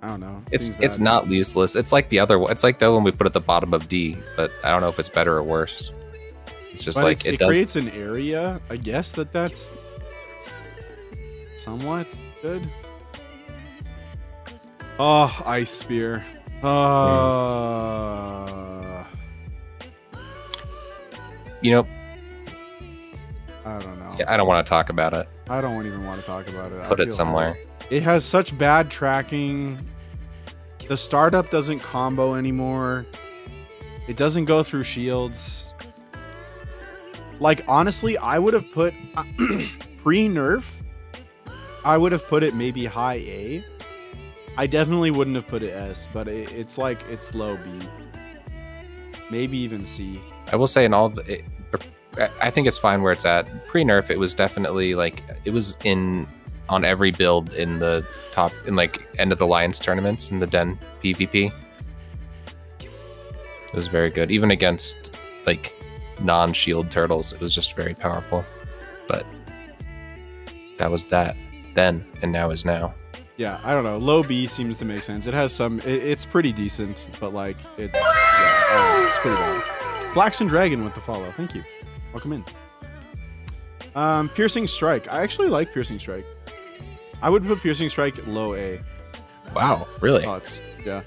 I don't know. It's not useless. It's like the other one. It's like the one we put at the bottom of D, but I don't know if it's better or worse. It's just like it creates an area. I guess that's somewhat good. Oh, Ice Spear. You know, I don't know. Yeah, I don't want to talk about it. I don't even want to talk about it. Put it somewhere. It has such bad tracking. The startup doesn't combo anymore. It doesn't go through shields. Like, honestly, I would have put pre-nerf, I would have put it maybe high A. I definitely wouldn't have put it S, but it's like, it's low B. Maybe even C. I will say in all the... I think it's fine where it's at. Pre-nerf, it was definitely like... It was on every build in the top... In like, end of the Lions tournaments in the Den PvP. It was very good. Even against, like, non-shield turtles, it was just very powerful. But... that was that then, and now is now. Yeah, I don't know. Low B seems to make sense. It has some... It's pretty decent, but, like, it's... Yeah, it's pretty bad. Flaxen Dragon with the follow. Thank you. Welcome in. Piercing Strike. I actually like Piercing Strike. I would put Piercing Strike low A. Wow, really? Thoughts? Yeah.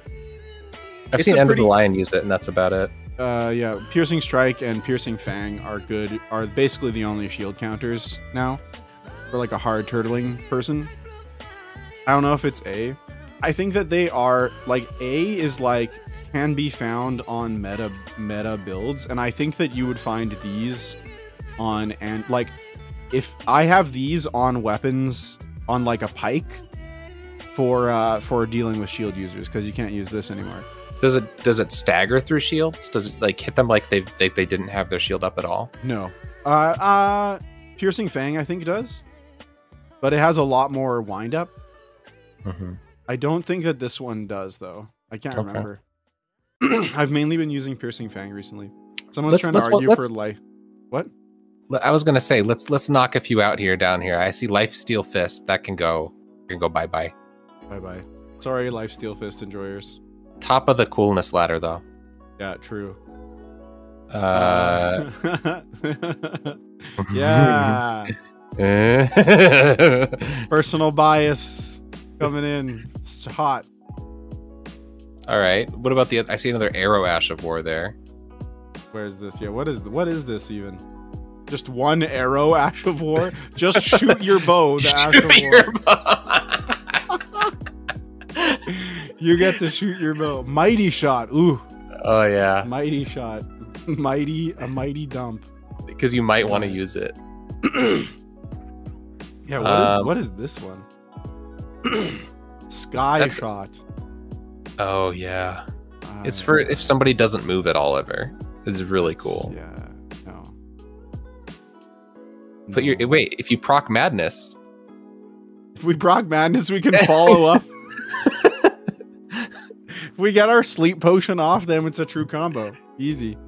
I've seen End of the Lion use it, and that's about it. Yeah, Piercing Strike and Piercing Fang are good. Are basically the only shield counters now for like a hard turtling person. I don't know if it's A. I think that they are like A is like can be found on meta builds, and I think that you would find these on and like if I have these on weapons on like a pike for dealing with shield users because you can't use this anymore. Does it stagger through shields? Does it like hit them like they didn't have their shield up at all? No. Piercing Fang I think does, but it has a lot more wind up. Mm-hmm. I don't think that this one does though. I can't remember. I've mainly been using Piercing Fang recently. Someone's trying to argue for life. What? I was gonna say let's knock a few out here down here. I see Life Steel Fist that can go bye bye. Bye bye. Sorry, Life Steel Fist enjoyers. Top of the coolness ladder though. Yeah, true. Yeah. Personal bias coming in. It's hot. All right. What about I see another Arrow Ash of War there. Where's this? Yeah. What is this even? Just one arrow Ash of War? Just shoot your bow. The Ash of War. You get to shoot your bow. Mighty Shot. Ooh. Oh yeah. Mighty Shot. A mighty dump. Because you might want to use it. Yeah. What is this one? Sky Shot. Oh yeah. It's for if somebody doesn't move at all ever. It's really cool. Yeah. No. Put your wait. If you proc Madness. If we proc Madness, we can follow up. If we get our sleep potion off, then it's a true combo. Easy.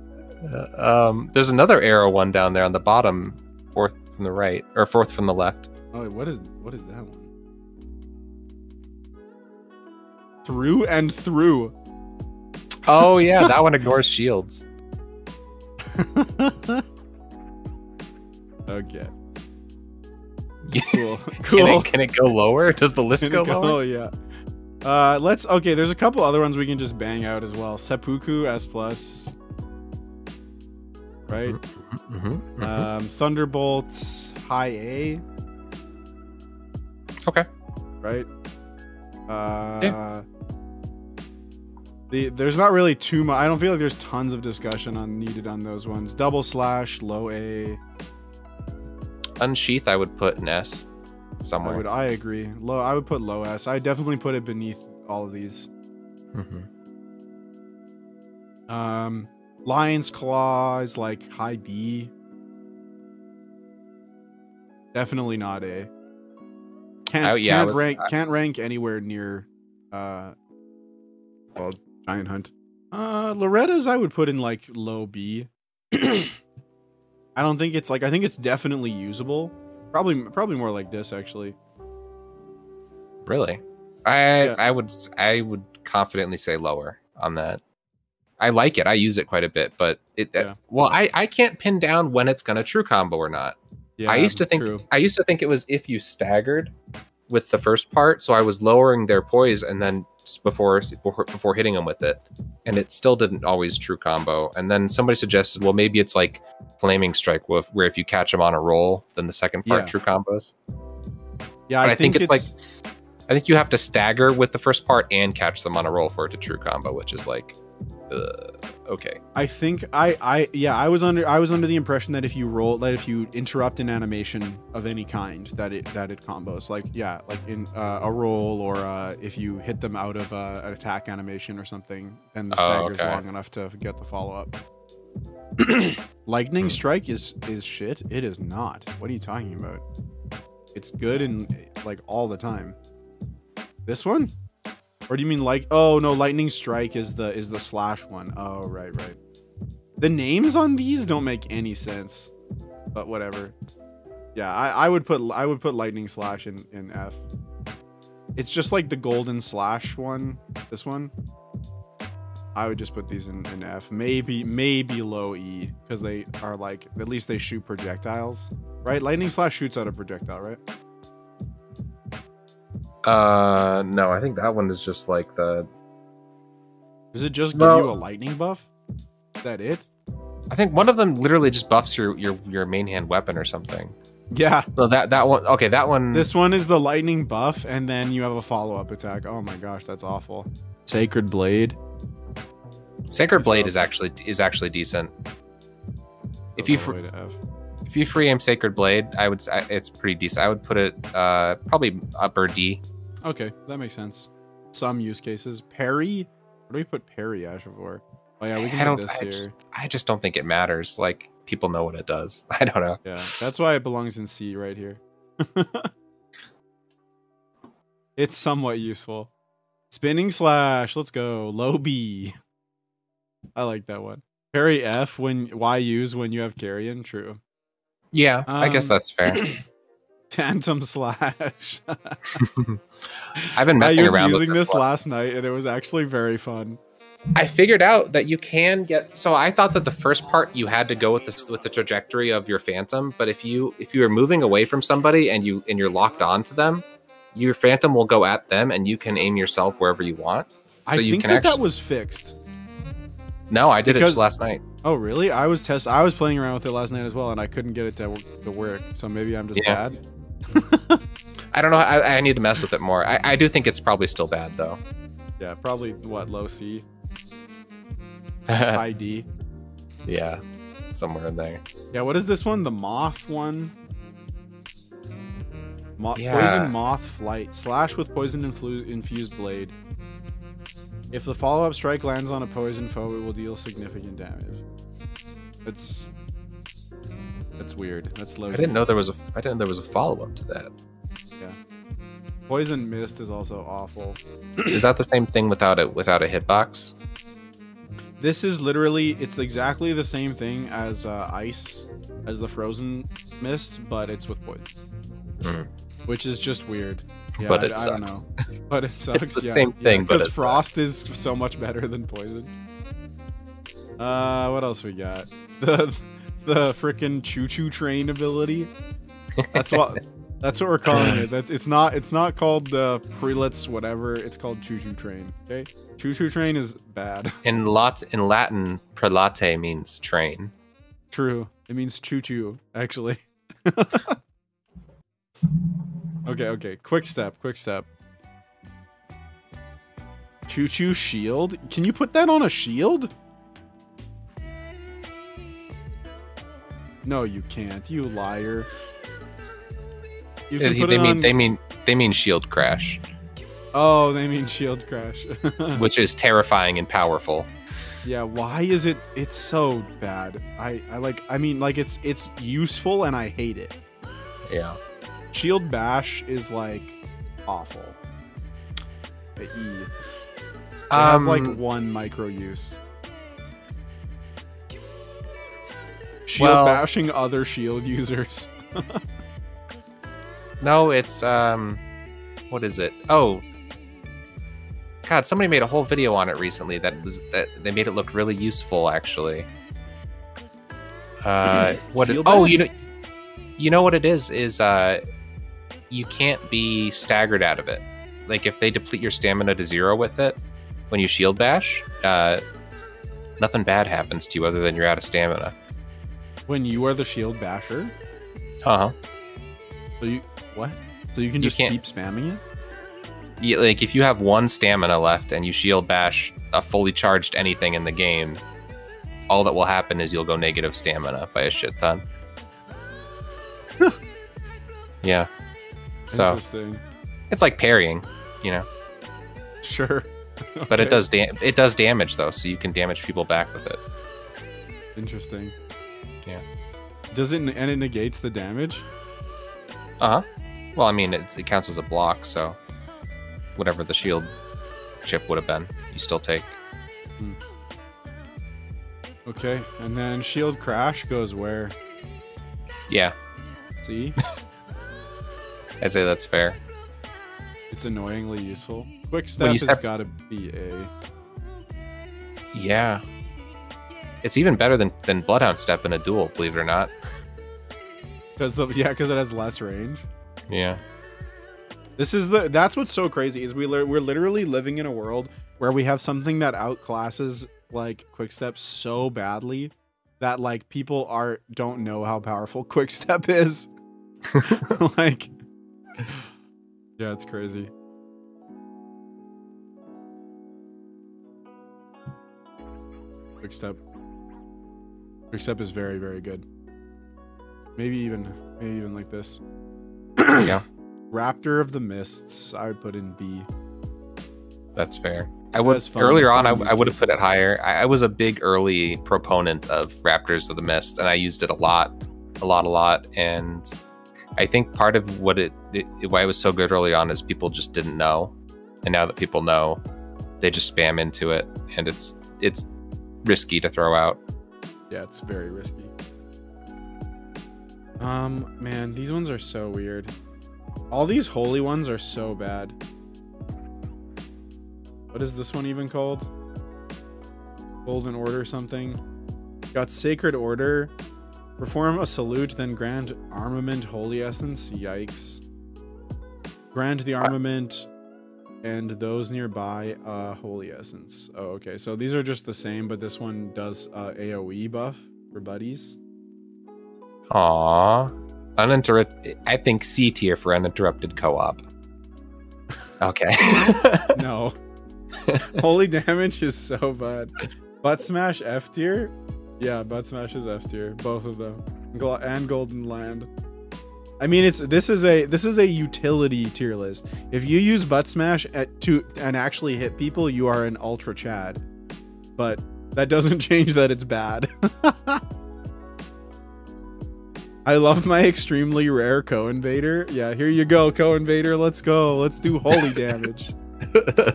There's another arrow one down there on the bottom, fourth from the right or fourth from the left. Oh, what is that one? Through and through. Oh yeah, that one ignores shields. Okay. Cool. Can it go lower? Does the list go lower? Oh yeah. Okay, there's a couple other ones we can just bang out as well. Seppuku S+. Right? Thunderbolts high A. Okay. Right. There's not really too much. I don't feel like there's tons of discussion needed on those ones. Double slash, low A. Unsheath, I would put an S somewhere. I agree. I would put low S. I definitely put it beneath all of these. Lion's Claw is like high B. Definitely not A. Can't rank anywhere near Giant Hunt. Loretta's I would put in like low B. I don't think it's like, I think it's definitely usable. Probably more like this actually. Really? I would confidently say lower on that. I like it. I use it quite a bit, but I can't pin down when it's gonna true combo or not. Yeah, I used to think it was if you staggered with the first part, so I was lowering their poise and then before hitting them with it, and it still didn't always true combo. And then somebody suggested, well, maybe it's like Flaming Strike, where if you catch them on a roll, then the second part true combos. Yeah, I think it's like, I think you have to stagger with the first part and catch them on a roll for it to true combo, which is like, okay. I think I was under the impression that if you interrupt an animation of any kind, that it combos, like in a roll, or if you hit them out of an attack animation or something, then the stagger's long enough to get the follow up. Lightning Strike is shit. It is not. What are you talking about? It's good in like all the time. This one? Or do you mean like, oh no, Lightning Strike is the slash one. Oh, right. The names on these don't make any sense, but whatever. Yeah, I would put Lightning Slash in F. It's just like the Golden Slash one, this one. I would just put these in F. Maybe low E, because they are like, at least they shoot projectiles, right? Lightning Slash shoots out a projectile, right? No, I think that one is just like the... Does it just give you a lightning buff? Is that it? I think one of them literally just buffs your main hand weapon or something. Yeah. So that one, okay, that one... This one is the lightning buff, and then you have a follow-up attack. Oh my gosh, that's awful. Sacred Blade. Sacred Blade is actually decent. If you free aim Sacred Blade, it's pretty decent. I would put it probably upper D. Okay, that makes sense. Some use cases. Parry? What do we put Parry Asher for? Oh yeah, we can put this here. I just don't think it matters. Like, people know what it does. I don't know. Yeah, that's why it belongs in C right here. It's somewhat useful. Spinning Slash, let's go. Low B. I like that one. Parry F why use when you have Carrion? True. Yeah, I guess that's fair. Phantom Slash. I've been messing around with using this last night, and it was actually very fun. I figured out that you can get... So I thought that the first part you had to go with the trajectory of your Phantom, but if you are moving away from somebody and you're locked onto them, your Phantom will go at them, and you can aim yourself wherever you want. So I think that was fixed. No, I did it just last night. Oh, really? I was playing around with it last night as well, and I couldn't get it to work. So maybe I'm just bad. I don't know. I need to mess with it more. I do think it's probably still bad, though. Yeah, probably, low C? High D? Yeah, somewhere in there. Yeah, what is this one? The Moth one? Poison Moth Flight. Slash with poison infused blade. If the follow-up strike lands on a poison foe, it will deal significant damage. That's weird. That's low. I didn't know there was a follow-up to that. Yeah. Poison Mist is also awful. Is that the same thing without a hitbox? This is literally, it's exactly the same thing as Ice, as the Frozen Mist, but it's with poison. Which is just weird. Yeah, but it sucks. I don't know. But it sucks. It's the same thing, but because Frost is so much better than Poison. What else we got? The frickin' choo-choo train ability. That's what we're calling it. It's not called the prelates whatever. It's called choo-choo train. Okay, choo-choo train is bad. In Latin, prelate means train. True. It means choo-choo, actually. Okay. Quick step. Choo-choo shield? Can you put that on a shield? No, you can't. You liar. You can put they mean shield crash. Oh, they mean shield crash. Which is terrifying and powerful. Yeah, why is it? It's so bad. I mean, like it's useful and I hate it. Yeah. Shield bash is like awful. The E. It has like one micro use. Shield bashing other shield users. No, it's what is it? Oh. God, somebody made a whole video on it recently that they made it look really useful actually. What is Oh, you know what it is you can't be staggered out of it. Like if they deplete your stamina to 0 with it when you shield bash, nothing bad happens to you other than you're out of stamina. When you are the shield basher? Uh-huh. So you what? So you can just keep spamming it? Yeah, like if you have 1 stamina left and you shield bash a fully charged anything in the game, all that will happen is you'll go negative stamina by a shit ton. Yeah. So interesting. It's like parrying, you know. Sure. Okay. But it does damage though, so you can damage people back with it. Interesting. Yeah. Does it and it negates the damage? Uh-huh. Well, I mean, it counts as a block, so whatever the shield chip would have been, you still take. Okay, and then shield crash goes where? Yeah. See? I'd say that's fair. It's annoyingly useful. Quick step has got to be A. Yeah. It's even better than Bloodhound step in a duel, believe it or not. Because it has less range. Yeah. That's what's so crazy is we're literally living in a world where we have something that outclasses like quickstep so badly that like people don't know how powerful quickstep is. Like, yeah, it's crazy. Quickstep is very, very good. Maybe even like this. Yeah. Raptor of the Mists, I would put in B. That's fair. I would earlier on. I would have put it higher. I was a big early proponent of Raptors of the Mist, and I used it a lot. And I think part of why it was so good early on is people just didn't know, and now that people know, they just spam into it, and it's risky to throw out. Yeah, it's very risky. Man, these ones are so weird. All these holy ones are so bad. What is this one even called? Golden Order something. Got Sacred Order. Perform a salute, then grant armament holy essence. Yikes. Grant the armament and those nearby holy essence. Oh, okay. So these are just the same, but this one does AoE buff for buddies. Aww. Uninterrupted. I think C tier for uninterrupted co-op. Okay. No. Holy damage is so bad. Butt smash F tier. Yeah, butt smash is F tier. Both of them. And Golden Land. I mean, this is a utility tier list. If you use butt smash and actually hit people, you are an ultra Chad. But that doesn't change that it's bad. I love my extremely rare Co-Invader. Yeah, here you go, Co-Invader. Let's go. Let's do holy damage.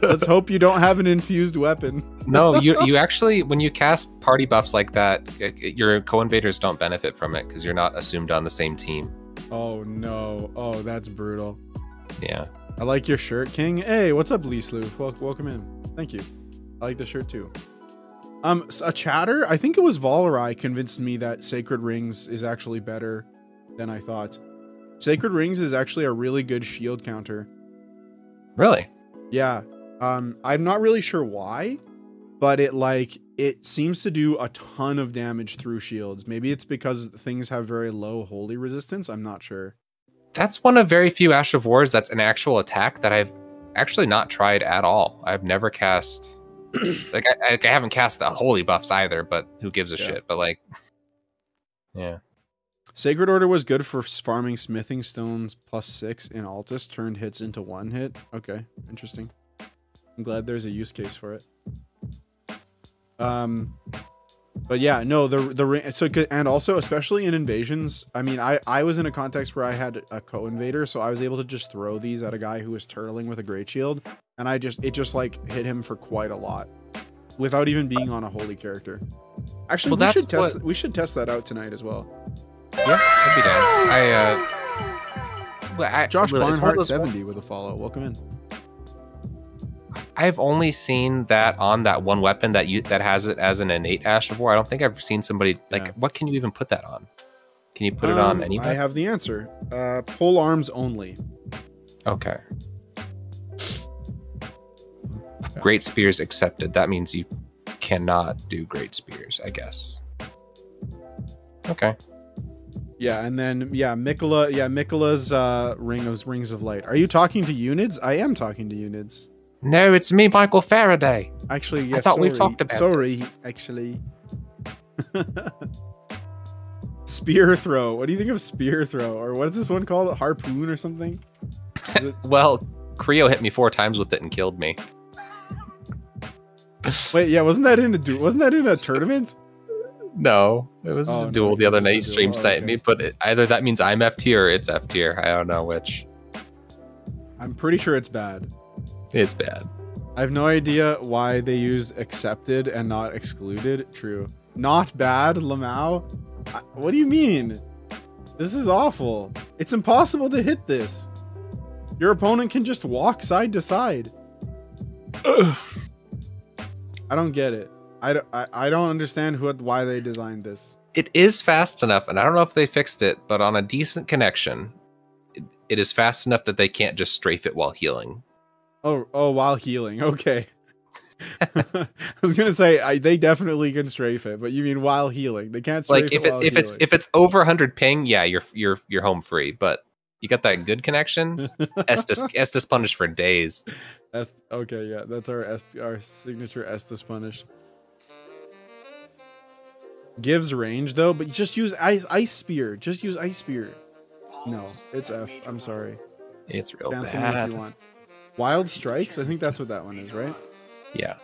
Let's hope you don't have an infused weapon. No, you actually, when you cast party buffs like that, your Co-Invaders don't benefit from it because you're not assumed on the same team. Oh, no. Oh, that's brutal. Yeah. I like your shirt, King. Hey, what's up, Lee Sloof? Welcome in. Thank you. I like the shirt, too. A chatter? I think it was Valerai convinced me that Sacred Rings is actually better than I thought. Sacred Rings is actually a really good shield counter. Really? Yeah. I'm not really sure why, but it seems to do a ton of damage through shields. Maybe it's because things have very low holy resistance. I'm not sure. That's one of very few Ash of Wars that's an actual attack that I've actually not tried at all. I've never cast like I haven't cast the holy buffs either, but who gives a shit? But like, yeah. Sacred Order was good for farming smithing stones +6 in Altus, turned hits into 1 hit. Okay, interesting. I'm glad there's a use case for it. But yeah, no, and also especially in invasions. I mean, I was in a context where I had a co-invader, so I was able to just throw these at a guy who was turtling with a great shield, and it just like hit him for quite a lot without even being on a holy character. Actually, we should test that out tonight as well. Yeah, I'd be down. Josh Barnhart 70 with a follow. Welcome in. I've only seen that on that one weapon that has it as an innate Ash of War. I don't think I've seen somebody like. What can you even put that on? Can you put it on any? I have the answer. Pole arms only. Okay. Great spears accepted. That means you cannot do great spears, I guess. Okay. Yeah, and then Miquella's Rings of Light. Are you talking to Unids? I am talking to Unids. No, it's me, Michael Faraday. Actually, yes. I thought we talked about this. Actually. Spear throw. What do you think of spear throw? Or what is this one called? A harpoon or something? Well, Creo hit me 4 times with it and killed me. Wait, yeah, wasn't that in a tournament? No, it was a duel the other night. Stream sniped me, but either that means I'm F tier or it's F tier. I don't know which. I'm pretty sure it's bad. It's bad. I have no idea why they use accepted and not excluded. True. Not bad, Lamau? What do you mean? This is awful. It's impossible to hit this. Your opponent can just walk side to side. I don't get it. I don't understand why they designed this. It is fast enough, and I don't know if they fixed it, but on a decent connection, it is fast enough that they can't just strafe it while healing. Oh, while healing. Okay. I was gonna say they definitely can strafe it, but you mean while healing? They can't strafe it while healing. If it's over 100 ping, yeah, you're home free. But you got that good connection. Estus punish for days. Okay, yeah, that's our signature Estus punish. Gives range though, but just use ice spear. Just use ice spear. No, it's F. I'm sorry. It's real bad. If you want. Wild Strikes? I think that's what that one is, right? Yeah.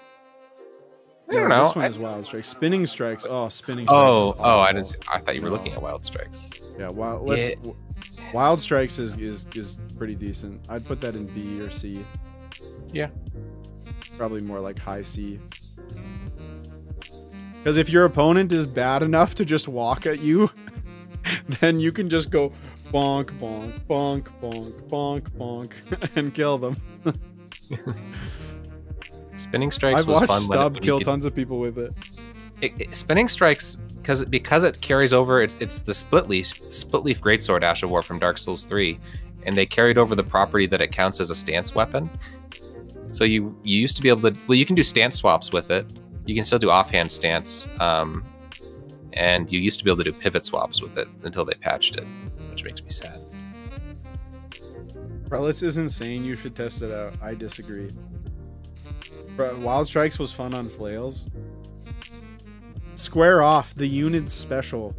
I don't know. This one is Wild Strikes. Spinning Strikes. Oh, Spinning Strikes. Oh, I didn't see. I thought you were looking at Wild Strikes. Yeah, Wild Strikes is pretty decent. I'd put that in B or C. Yeah. Probably more like high C. Because if your opponent is bad enough to just walk at you, then you can just go bonk, bonk, bonk, bonk, bonk, bonk, and kill them. Spinning Strikes I've was watched fun. Stub kill tons of people with it. Spinning Strikes, because it carries over, it's the split leaf greatsword Ash of War from Dark Souls 3, and they carried over the property that it counts as a stance weapon. So you used to be able to, well, you can do stance swaps with it. You can still do offhand stance, and you used to be able to do pivot swaps with it until they patched it, which makes me sad. Prelates is insane. You should test it out. I disagree. Wild Strikes was fun on flails. Square Off, the unit special.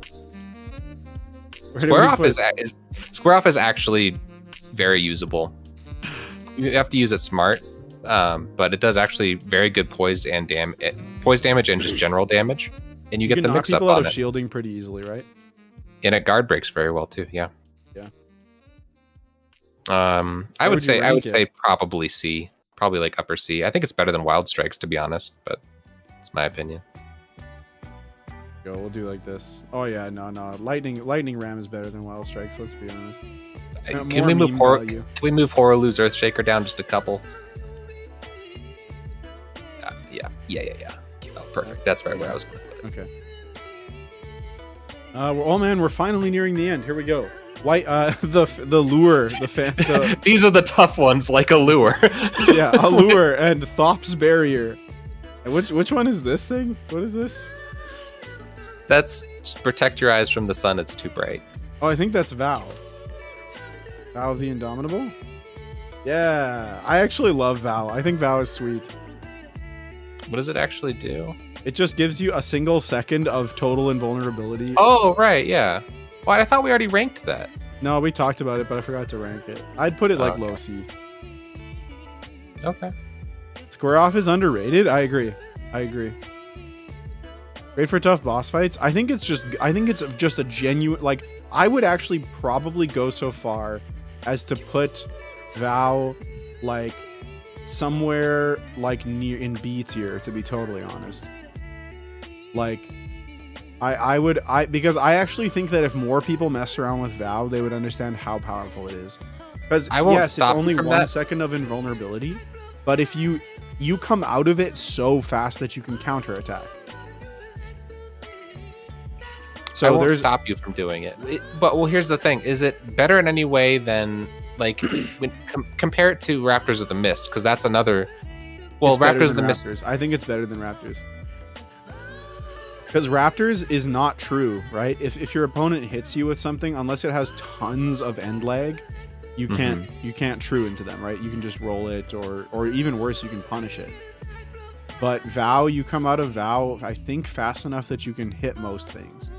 Square Off is actually very usable. You have to use it smart, but it does actually very good poise damage and just general damage, and you get the mix up on it. You can knock people out of shielding pretty easily, right? And it guard breaks very well too. Yeah. Yeah. I would say probably C. Probably like upper C. I think it's better than Wild Strikes, to be honest, but it's my opinion. Go, we'll do like this. Oh yeah, no. Lightning Ram is better than Wild Strikes, let's be honest. Can we move Horolu's Earthshaker down just a couple? Yeah. Oh, perfect. That's right where I was going to put it. Okay. Oh man, we're finally nearing the end. Here we go. White, the lure, These are the tough ones, like a lure. Yeah, a lure and Thop's Barrier. Which one is this thing? What is this? That's protect your eyes from the sun. It's too bright. Oh, I think that's Vow. Vow of the Indomitable? Yeah, I actually love Vow. I think Vow is sweet. What does it actually do? It just gives you a single second of total invulnerability. Oh, right, yeah. Well, I thought we already ranked that. No, we talked about it, but I forgot to rank it. I'd put it like okay. low C. Okay. Square off is underrated. I agree. Great for tough boss fights. I think it's just a genuine, like, I would actually probably go so far as to put Vow like somewhere like near in B tier, to be totally honest. Like because I actually think that if more people mess around with Vow, they would understand how powerful it is. Because yes, it's only 1 second of invulnerability, but if you come out of it so fast that you can counterattack. So I won't stop you from doing it. But well, here's the thing: is it better in any way than like when compare it to Raptors of the Mist? Because that's another. Well, Raptors of the Mist. I think it's better than Raptors. Because Raptors is not true, right? If your opponent hits you with something, unless it has tons of end lag, you can't true into them, right? You can just roll it, or even worse, you can punish it. But Vow, you come out of Vow, I think, fast enough that you can hit most things.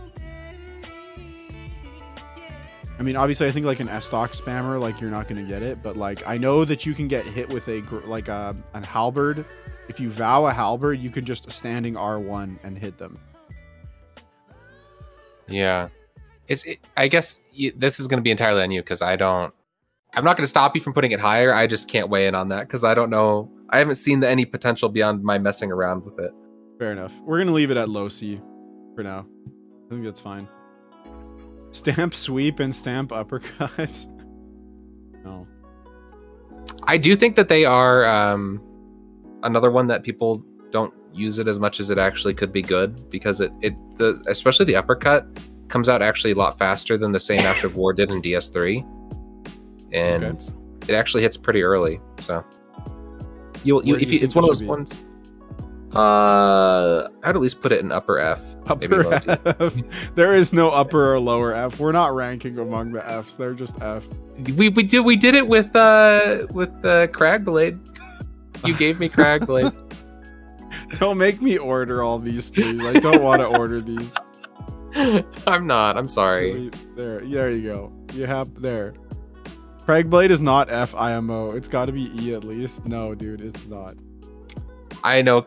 I mean, obviously, I think like an S-Stock spammer, like you're not going to get it, but like I know that you can get hit with an halberd. If you Vow a halberd, you can just standing R1 and hit them. Yeah, I guess this is going to be entirely on you because I'm not going to stop you from putting it higher. I just can't weigh in on that because I don't know. I haven't seen any potential beyond my messing around with it. Fair enough. We're going to leave it at low C for now. I think that's fine. Stamp sweep and stamp uppercut. No. I do think that they are another one that people don't use it as much as it actually could be good because especially the uppercut comes out actually a lot faster than the same Ash of War did in DS3, and it actually hits pretty early. So it's one of those ones. I'd at least put it in upper F. Upper F. There is no upper or lower F. We're not ranking among the Fs. They're just F. We did it with Cragblade. You gave me Cragblade. Don't make me order all these, please. I don't want to order these. I'm not. I'm sorry. There you go. You have there. Cragblade is not F IMO. It's got to be E at least. No, dude, it's not. I know,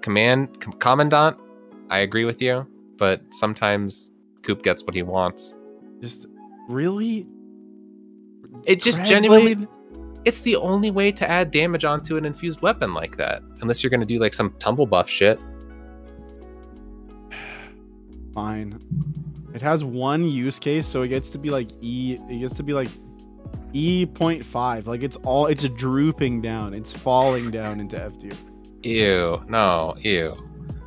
Commandant, I agree with you, but sometimes Coop gets what he wants. Just, really? It just genuinely, it's the only way to add damage onto an infused weapon like that. Unless you're going to do like some tumble buff shit. Fine. It has one use case, so it gets to be like E, it gets to be like E.5. Like it's drooping down. It's falling down into F tier. Ew. No. Ew.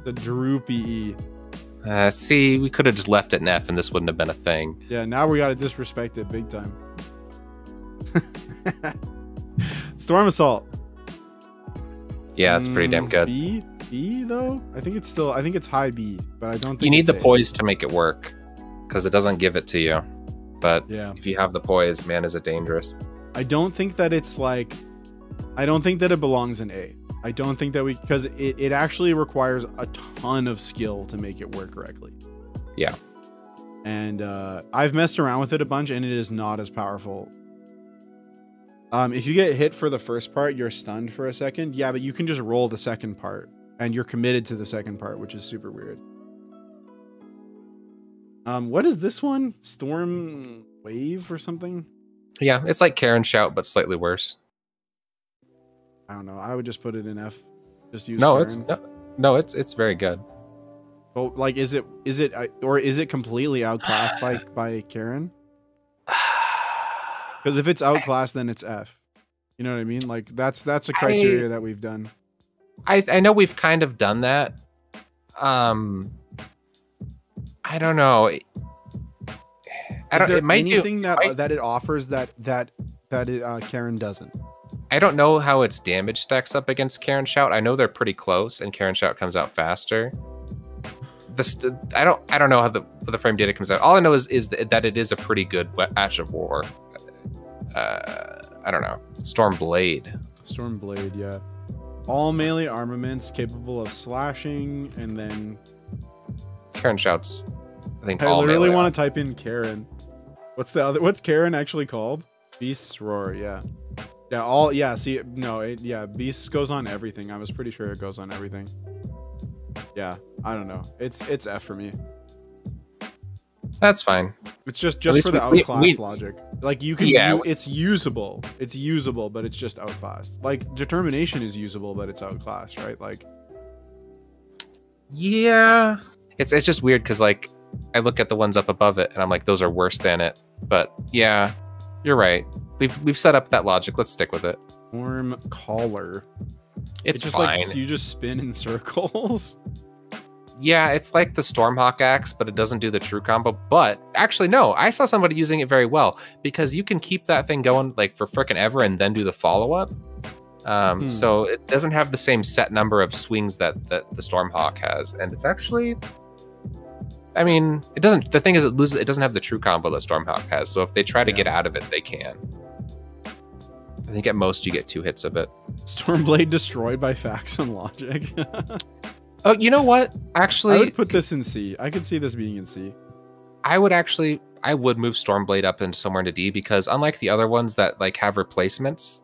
The droopy E. See, we could have just left it in F and this wouldn't have been a thing. Yeah, now we gotta disrespect it big time. Storm Assault. Yeah, it's pretty damn good. B though? I think it's high B, but I don't think you need the poise to make it work. Because it doesn't give it to you. But yeah, if you have the poise, man, is it dangerous? I don't think that it's like, I don't think that it belongs in A. I don't think that because it actually requires a ton of skill to make it work correctly. Yeah. And I've messed around with it a bunch and it is not as powerful. If you get hit for the first part, you're stunned for a second. Yeah, but you can just roll the second part and you're committed to the second part, which is super weird. What is this one? Storm Wave or something? Yeah, it's like Karen Shout, but slightly worse. I don't know. I would just put it in F. Just use Karen. It's very good. But like, is it completely outclassed by Karen? Because if it's outclassed, then it's F. You know what I mean? Like that's a criteria that we've done. I know we've kind of done that. I don't know. Is there anything that it offers that Karen doesn't? I don't know how its damage stacks up against Karen Shout. I know they're pretty close, and Karen Shout comes out faster. I don't know how the frame data comes out. All I know is that it is a pretty good Ash of War. I don't know. Stormblade. Stormblade, yeah. All melee armaments capable of slashing, and then Karen Shout's. I think. I literally want to type in Karen. What's the other? What's Karen actually called? Beast's Roar, yeah. Yeah, all yeah. See, no, yeah. Beast goes on everything. I was pretty sure it goes on everything. Yeah, I don't know. It's F for me. That's fine. It's just for the outclass logic. Like you can, it's usable. It's usable, but it's just outclassed. Like determination is usable, but it's outclassed, right? Like, yeah, it's just weird because like I look at the ones up above it and I'm like, those are worse than it. But yeah, you're right. We've set up that logic. Let's stick with it. Storm Caller. It's just fine. Like you just spin in circles. Yeah, it's like the Stormhawk axe, but it doesn't do the true combo. But actually, no, I saw somebody using it very well because you can keep that thing going like for frickin' ever and then do the follow-up. So it doesn't have the same set number of swings that the Stormhawk has, and it's actually, I mean, it doesn't. The thing is, it doesn't have the true combo that Stormhawk has. So if they try to get out of it, they can. I think at most you get 2 hits of it. Stormblade destroyed by facts and logic. Oh, you know what? Actually, I would put this in C. I could see this being in C. I would move Stormblade up into somewhere into D because unlike the other ones that like have replacements,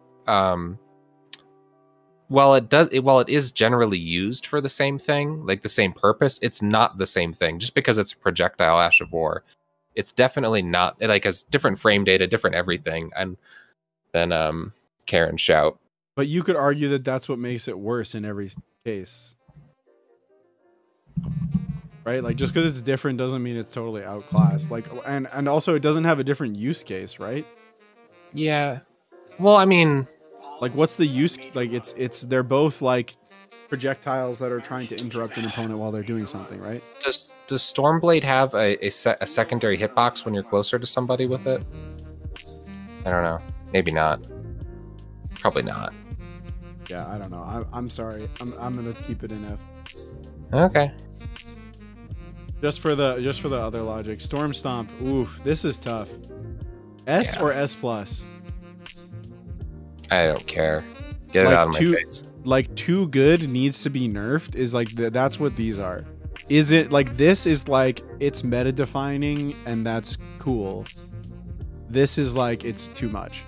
while it is generally used for the same thing, like the same purpose, it's not the same thing. Just because it's a projectile Ash of War, it's definitely not. It like has different frame data, different everything, and than Karen Shout. But you could argue that that's what makes it worse in every case. Right? Like just because it's different doesn't mean it's totally outclassed. Like and also it doesn't have a different use case, right? Yeah. Well, I mean, like what's the use, like it's they're both like projectiles that are trying to interrupt an opponent while they're doing something, right? Does Stormblade have a secondary hitbox when you're closer to somebody with it? I don't know. Maybe not. Probably not. Yeah, I don't know. I'm sorry. I'm gonna keep it in F. Okay. Just for the other logic. Storm Stomp. Oof, this is tough. S or S plus? I don't care. Get it out of my face. Like too good needs to be nerfed is like that's what these are. Is it like this is like it's meta defining and that's cool. This is like it's too much.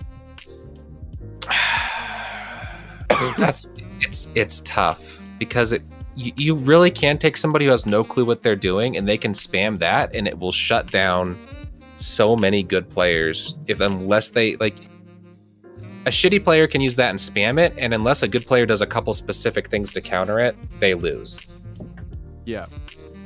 It's tough because you really can take somebody who has no clue what they're doing and they can spam that and it will shut down so many good players unless they like a shitty player can use that and spam it, and unless a good player does a couple specific things to counter it, they lose. Yeah.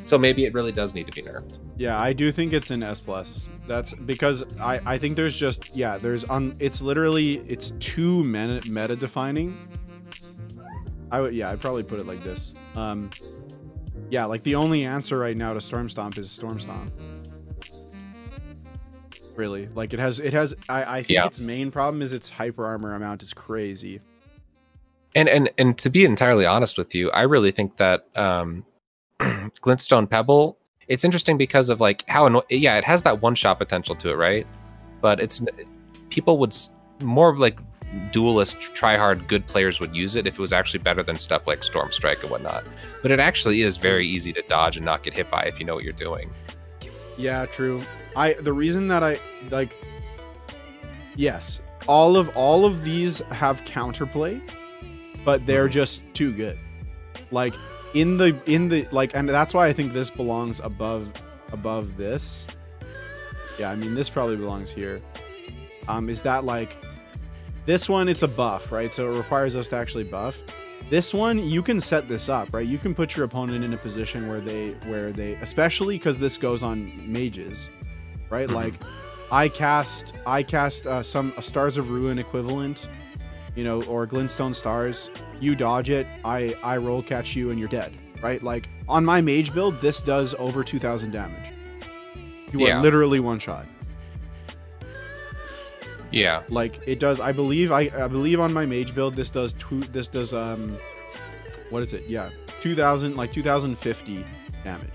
So maybe it really does need to be nerfed. Yeah, I do think it's an S plus. That's because I think there's just it's literally it's too meta defining. I'd probably put it like this. Yeah, like the only answer right now to Storm Stomp is Storm Stomp. Really, like it has I think its main problem is its hyper armor amount is crazy. And to be entirely honest with you, I really think that Glintstone Pebble, it's interesting because of like how it has that one shot potential to it, right? But it's people would more like duelist try hard good players would use it if it was actually better than stuff like Storm Strike and whatnot. But it actually is very easy to dodge and not get hit by if you know what you're doing. Yeah, true. The reason that I like, yes, all of these have counterplay, but they're just too good. Like in the like, and that's why I think this belongs above this. Yeah, I mean this probably belongs here. Is that like this one? It's a buff, right? So it requires us to actually buff. This one, you can set this up, right? You can put your opponent in a position where they, especially because this goes on mages, right? Like, I cast a Stars of Ruin equivalent, you know, or Glintstone Stars. You dodge it, I roll catch you, and you're dead, right? Like on my mage build, this does over 2,000 damage. You are literally one shot. Yeah. Like it does. I believe on my mage build this does what is it? Yeah, 2050 damage.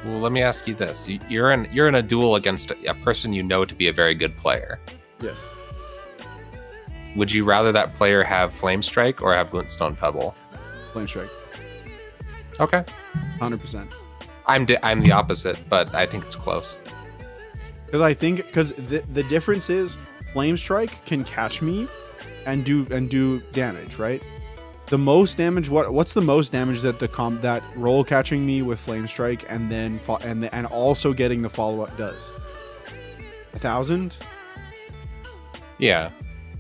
Well, let me ask you this: you're in a duel against a person you know to be a very good player. Yes. Would you rather that player have Flame Strike or have Glintstone Pebble? Flame Strike. Okay. 100%. I'm the opposite, but I think it's close. Because the difference is Flame Strike can catch me and do damage, right? The most damage. What's the most damage that that roll catching me with Flame Strike and then and also getting the follow up does? 1,000. Yeah.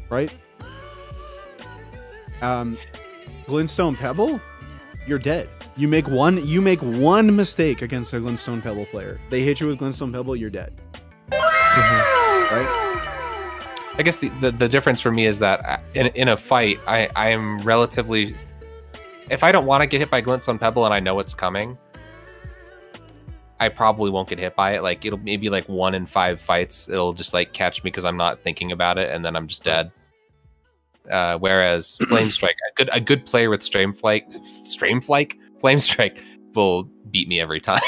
Right. Glintstone Pebble, you're dead. You make one mistake against a Glintstone Pebble player. They hit you with Glintstone Pebble, you're dead. Right? I guess the difference for me is that in a fight, I am relatively... If I don't want to get hit by Glintstone Pebble and I know it's coming, I probably won't get hit by it. Like, it'll maybe like 1 in 5 fights, it'll just like catch me because I'm not thinking about it, and then I'm just dead. Whereas Flame Strike, a good player with Flame Strike will beat me every time.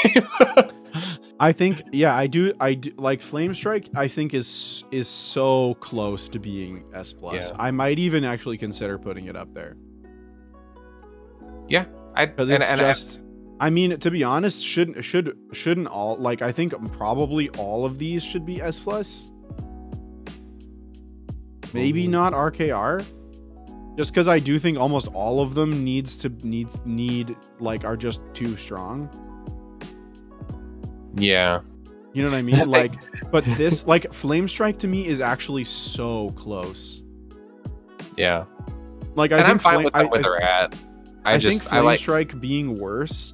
I think, yeah, I do like Flame Strike. I think is so close to being S+. Yeah. I might even actually consider putting it up there. Yeah, because it's I mean, to be honest, shouldn't all, like, I think probably all of these should be S+. Maybe not RKR, just because I do think almost all of them need like are just too strong. Yeah, you know what I mean. Like, but this, like, Flame Strike to me is actually so close. Yeah, like, I'm fine with where they're at. I think Flame Strike being worse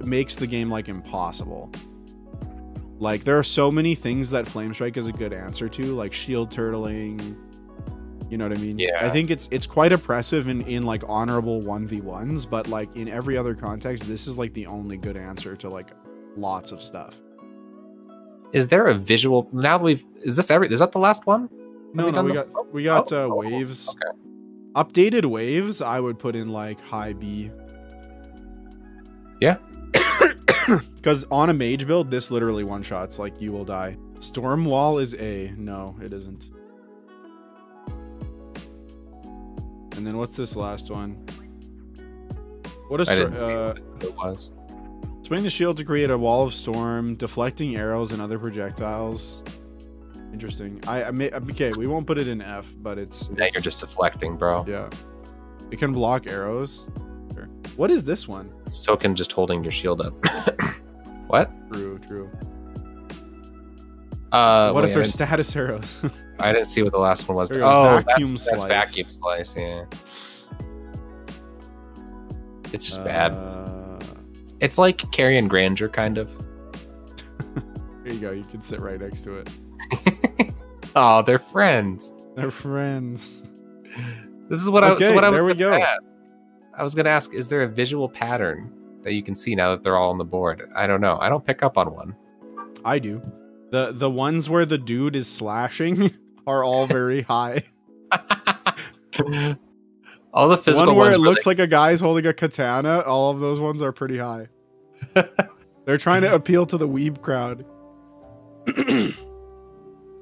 makes the game like impossible. Like, there are so many things that Flame Strike is a good answer to, like shield turtling. You know what I mean? Yeah. I think it's quite oppressive in like honorable 1v1s, but like in every other context, this is like the only good answer to like lots of stuff. Is there a visual now that is that the last one? No, we got waves. Okay. Updated waves, I would put in like high B. Yeah. Because on a mage build, this literally one-shots, like, you will die. Storm Wall is A. No, it isn't. And then what's this last one? What is it was? Swing the shield to create a wall of storm, deflecting arrows and other projectiles. Interesting. Okay, we won't put it in F, but it's now you're just deflecting, bro. Yeah. It can block arrows. Sure. What is this one? So can just holding your shield up. What? True. What if they're status arrows? I didn't see what the last one was. Oh, that's vacuum slice. Yeah. It's just bad. It's like Carrion Grandeur, kind of. There you go. You can sit right next to it. Oh, they're friends. They're friends. This is what I was going to ask. I was going to ask, is there a visual pattern that you can see now that they're all on the board? I don't know. I don't pick up on one. I do. The ones where the dude is slashing are all very high. All the physical one where ones it looks like a guy's holding a katana, all of those ones are pretty high. They're trying to appeal to the weeb crowd.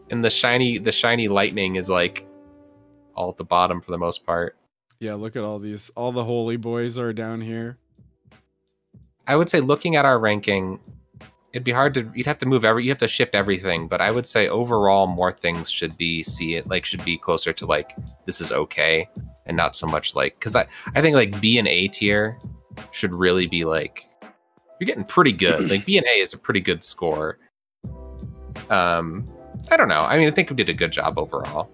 And the shiny lightning is like all at the bottom for the most part. Yeah, look at all these. All the holy boys are down here. I would say, looking at our ranking, it'd be hard to, you have to shift everything, but I would say overall more things should be should be closer to like, this is okay, and not so much like, because I think like B and A tier should really be like, you're getting pretty good. Like, B and A is a pretty good score. I don't know. I mean, I think we did a good job overall.